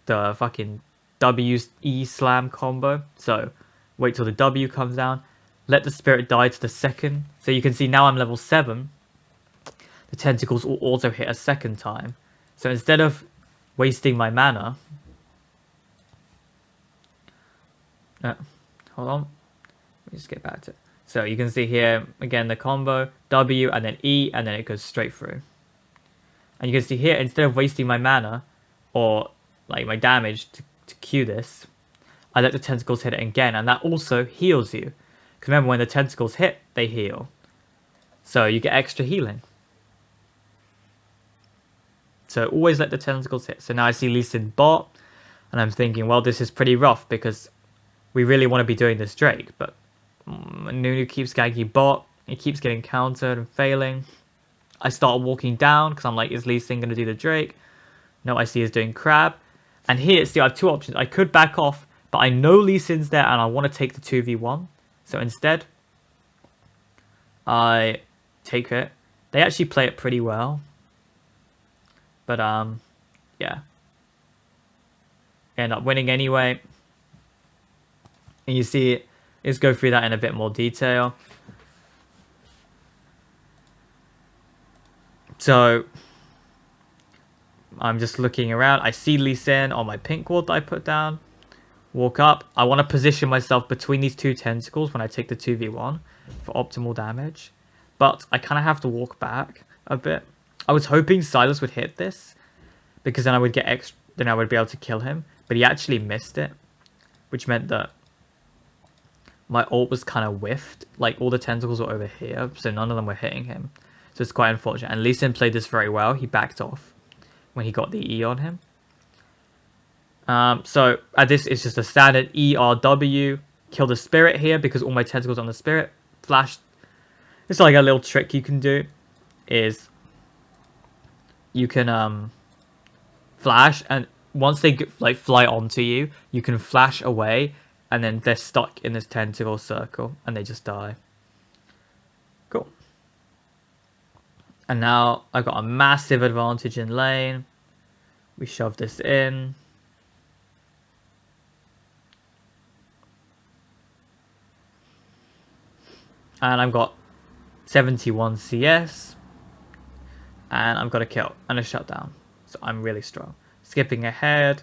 the fucking W-E slam combo. So, wait till the W comes down. Let the spirit die to the second. So you can see now I'm level 7. The tentacles will also hit a second time. So instead of wasting my mana... hold on. Let me just get back to it. So you can see here, again, the combo. W and then E, and then it goes straight through. And you can see here, instead of wasting my mana, or like my damage to Q this, I let the tentacles hit it again, and that also heals you. Because remember, when the tentacles hit, they heal. So you get extra healing. So always let the tentacles hit. So now I see Lee Sin bot, and I'm thinking, well, this is pretty rough because we really want to be doing this Drake. But Nunu keeps ganking bot. He keeps getting countered and failing. I start walking down because I'm like, is Lee Sin going to do the Drake? No, I see he's doing crab. And here, see, I have two options. I could back off, but I know Lee Sin's there and I want to take the 2v1. So instead, I take it. They actually play it pretty well. But, yeah. End up winning anyway. And you see, let's go through that in a bit more detail. So, I'm just looking around. I see Lee Sin on my pink ward that I put down. Walk up. I want to position myself between these two tentacles when I take the 2v1 for optimal damage. But I kind of have to walk back a bit. I was hoping Sylas would hit this because then I would get extra, then I would be able to kill him. But he actually missed it, which meant that my ult was kind of whiffed. Like all the tentacles were over here, so none of them were hitting him. So it's quite unfortunate. And Lee Sin played this very well. He backed off when he got the E on him. So this is just a standard ERW. Kill the spirit here because all my tentacles on the spirit. Flash It's like a little trick you can do is you can flash, and once they like fly onto you, you can flash away, and then they're stuck in this tentacle circle and they just die. Cool. And now I got a massive advantage in lane. We shove this in. And I've got 71 CS. And I've got a kill and a shutdown. So I'm really strong. Skipping ahead.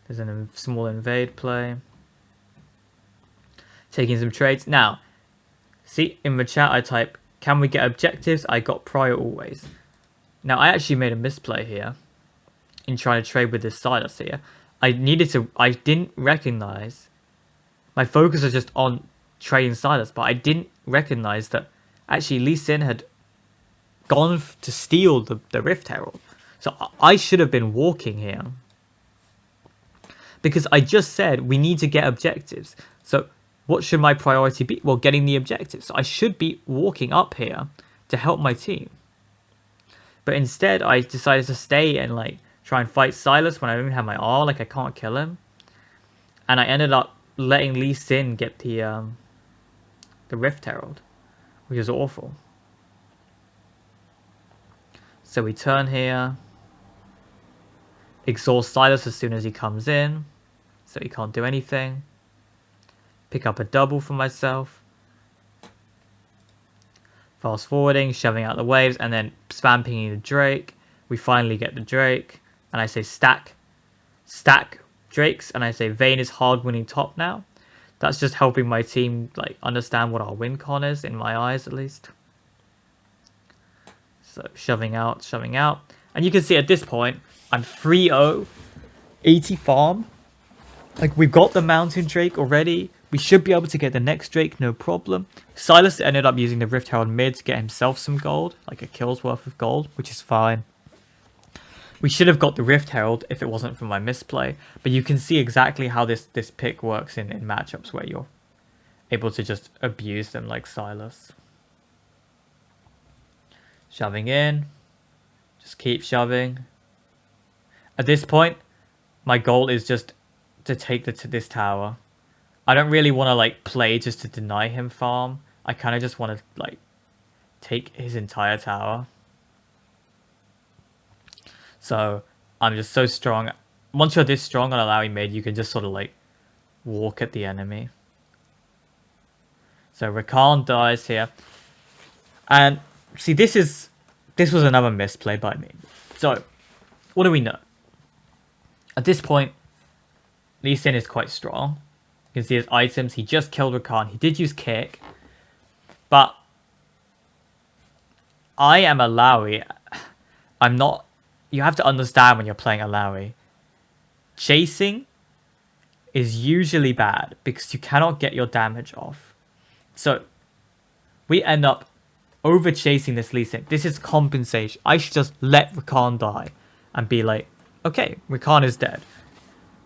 There's a small invade play. Taking some trades. Now, see, in the chat I type, can we get objectives? I got prior always. Now, I actually made a misplay here in trying to trade with this Sylas here. I didn't recognize, my focus was just on trading Sylas, but I didn't recognize that actually Lee Sin had gone to steal the Rift Herald. So I should have been walking here. Because I just said we need to get objectives. So what should my priority be? Well, getting the objectives. So I should be walking up here to help my team. But instead, I decided to stay and like try and fight Sylas when I don't even have my R. Like I can't kill him. And I ended up letting Lee Sin get the Rift Herald, which is awful. So we turn here. Exhaust Sylas as soon as he comes in. So he can't do anything. Pick up a double for myself. Fast forwarding, shoving out the waves, and then spam pinging the Drake. We finally get the Drake. And I say stack Drakes. And I say Vayne is hard winning top now. That's just helping my team like understand what our win con is, in my eyes at least. So shoving out. And you can see at this point, I'm 3-0, 80 farm. Like we've got the Mountain Drake already. We should be able to get the next Drake, no problem. Sylas ended up using the Rift Herald mid to get himself some gold, like a kill's worth of gold, which is fine. We should have got the Rift Herald if it wasn't for my misplay, but you can see exactly how this pick works in matchups where you're able to just abuse them like Sylas. Shoving in. Just keep shoving. At this point, my goal is just to take this tower. I don't really want to like play just to deny him farm. I kind of just want to like take his entire tower. So I'm just so strong. Once you're this strong on Illaoi Mid, you can just sort of like walk at the enemy. So Rakan dies here. And see, this was another misplay by me. So what do we know? At this point, Lee Sin is quite strong. You can see his items. He just killed Rakan. He did use kick. But I am Illaoi. I'm not... You have to understand when you're playing Illaoi. Chasing is usually bad because you cannot get your damage off. So we end up over chasing this Lee Sin. This is compensation. I should just let Rakan die and be like, okay, Rakan is dead.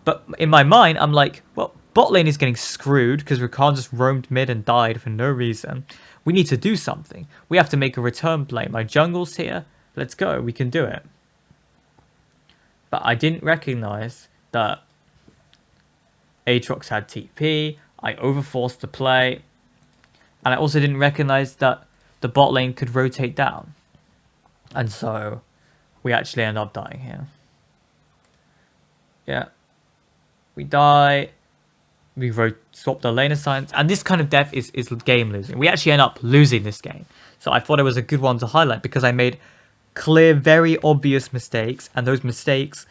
But in my mind, I'm like, well, bot lane is getting screwed because Rakan just roamed mid and died for no reason. We need to do something. We have to make a return play. My jungle's here. Let's go. We can do it. But I didn't recognize that Aatrox had TP. I overforced the play. And I also didn't recognize that the bot lane could rotate down. And so we actually end up dying here. Yeah. We die. We swap the lane assigns. And this kind of death is game losing. We actually end up losing this game. So I thought it was a good one to highlight because I made clear, very obvious mistakes. And those mistakes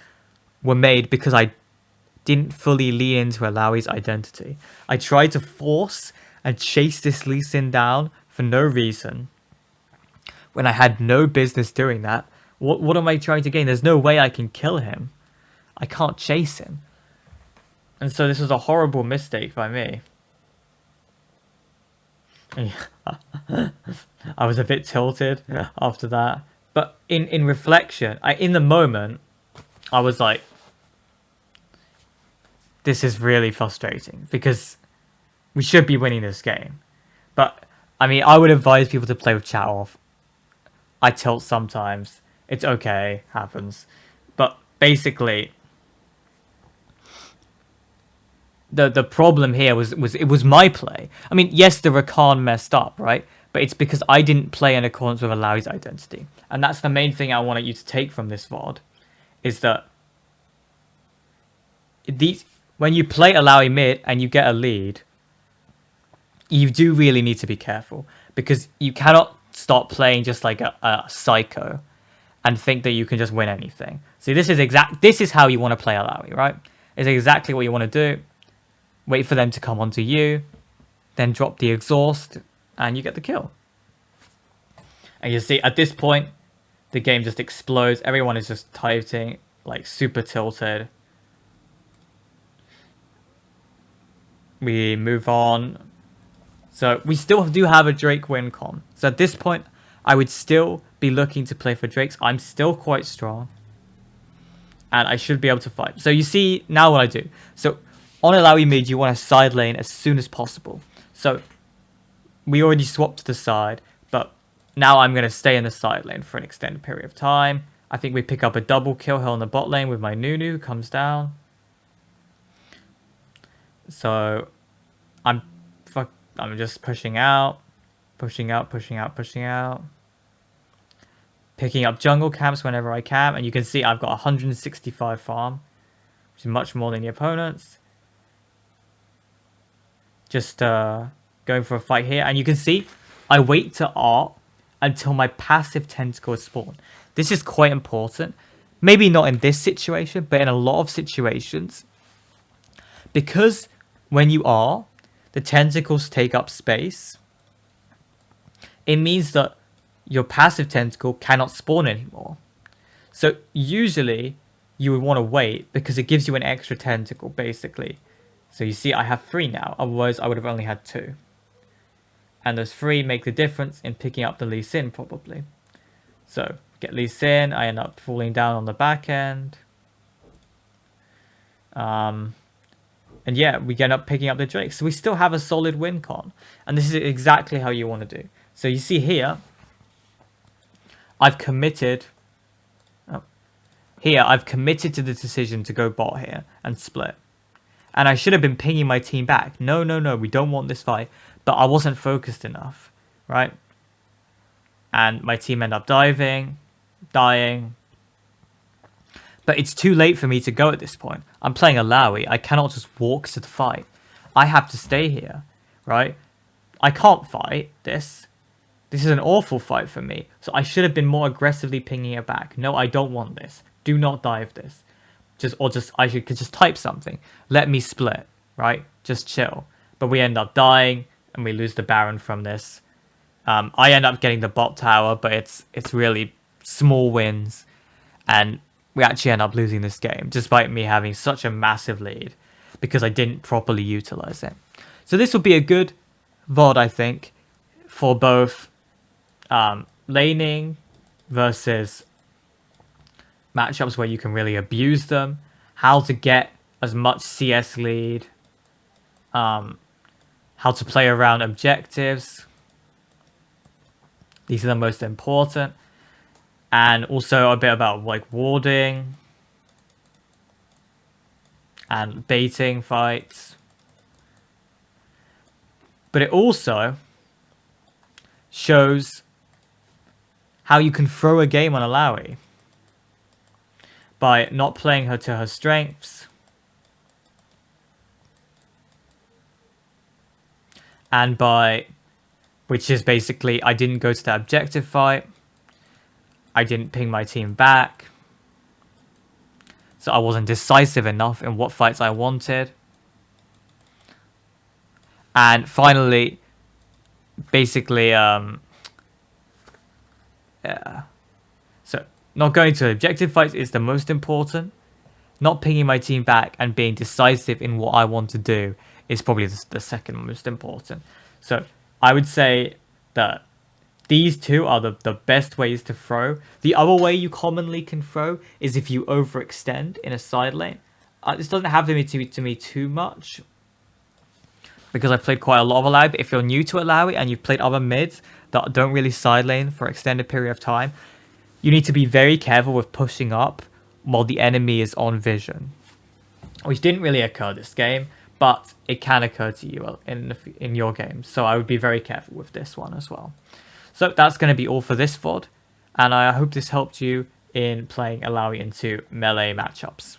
were made because I didn't fully lean into Illaoi's identity. I tried to force and chase this Lee Sin down for no reason when I had no business doing that. What am I trying to gain? There's no way I can kill him. I can't chase him. And so this was a horrible mistake by me. I was a bit tilted after that. But in reflection, in the moment, I was like, this is really frustrating because we should be winning this game. But I mean, I would advise people to play with chat off. I tilt sometimes. It's okay, happens. But basically, the problem here was it was my play. I mean, yes, the Rakan messed up, right? But it's because I didn't play in accordance with Illaoi's identity. And that's the main thing I wanted you to take from this VOD, is that when you play Illaoi mid and you get a lead, you do really need to be careful, because you cannot start playing just like a psycho and think that you can just win anything. See, this is how you want to play Illaoi, right? It's exactly what you want to do. Wait for them to come onto you, then drop the exhaust, and you get the kill. And you see, at this point, the game just explodes. Everyone is just typing, like, super tilted. We move on. So we still do have a Drake win con. So at this point, I would still be looking to play for Drakes. I'm still quite strong. And I should be able to fight. So you see now what I do. So on Illaoi mid, you want to side lane as soon as possible. So we already swapped to the side, but now I'm going to stay in the side lane for an extended period of time. I think we pick up a double kill here on the bot lane with my Nunu who comes down. So I'm just pushing out. Picking up jungle camps whenever I can. And you can see I've got 165 farm, which is much more than the opponents. Just going for a fight here. And you can see I wait to art until my passive tentacle is spawned. This is quite important. Maybe not in this situation, but in a lot of situations. Because when you are, the tentacles take up space. It means that your passive tentacle cannot spawn anymore. So usually you would want to wait because it gives you an extra tentacle basically. So you see I have 3 now, otherwise I would have only had 2. And those 3 make the difference in picking up the Lee Sin probably. So get Lee Sin, I end up falling down on the back end. And yeah, we end up picking up the Drake. So we still have a solid win con. And this is exactly how you want to do. So you see here, I've committed to the decision to go bot here and split. And I should have been pinging my team back. No, we don't want this fight. But I wasn't focused enough, right? And my team ended up dying. But it's too late for me to go at this point. I'm playing Illaoi. I cannot just walk to the fight. I have to stay here, right? I can't fight this. This is an awful fight for me. So I should have been more aggressively pinging it back. No, I don't want this. Do not dive this. I could just type something. Let me split, right? Just chill. But we end up dying and we lose the Baron from this. I end up getting the bot tower, but it's really small wins. And we actually end up losing this game, despite me having such a massive lead, because I didn't properly utilize it. So this will be a good VOD, I think, for both laning versus matchups where you can really abuse them, how to get as much CS lead, how to play around objectives. These are the most important. And also a bit about like warding and baiting fights. But it also shows how you can throw a game on Illaoi by not playing her to her strengths and which is basically I didn't go to the objective fight. I didn't ping my team back. So I wasn't decisive enough in what fights I wanted. And finally, basically, yeah. So not going to objective fights is the most important. Not pinging my team back and being decisive in what I want to do is probably the second most important. So I would say that these two are the best ways to throw. The other way you commonly can throw is if you overextend in a side lane. This doesn't happen to me too much. because I've played quite a lot of Illaoi. But if you're new to Illaoi and you've played other mids that don't really side lane for an extended period of time, you need to be very careful with pushing up while the enemy is on vision, which didn't really occur this game, but it can occur to you in your game. So I would be very careful with this one as well. So that's going to be all for this VOD, and I hope this helped you in playing Illaoi into melee matchups.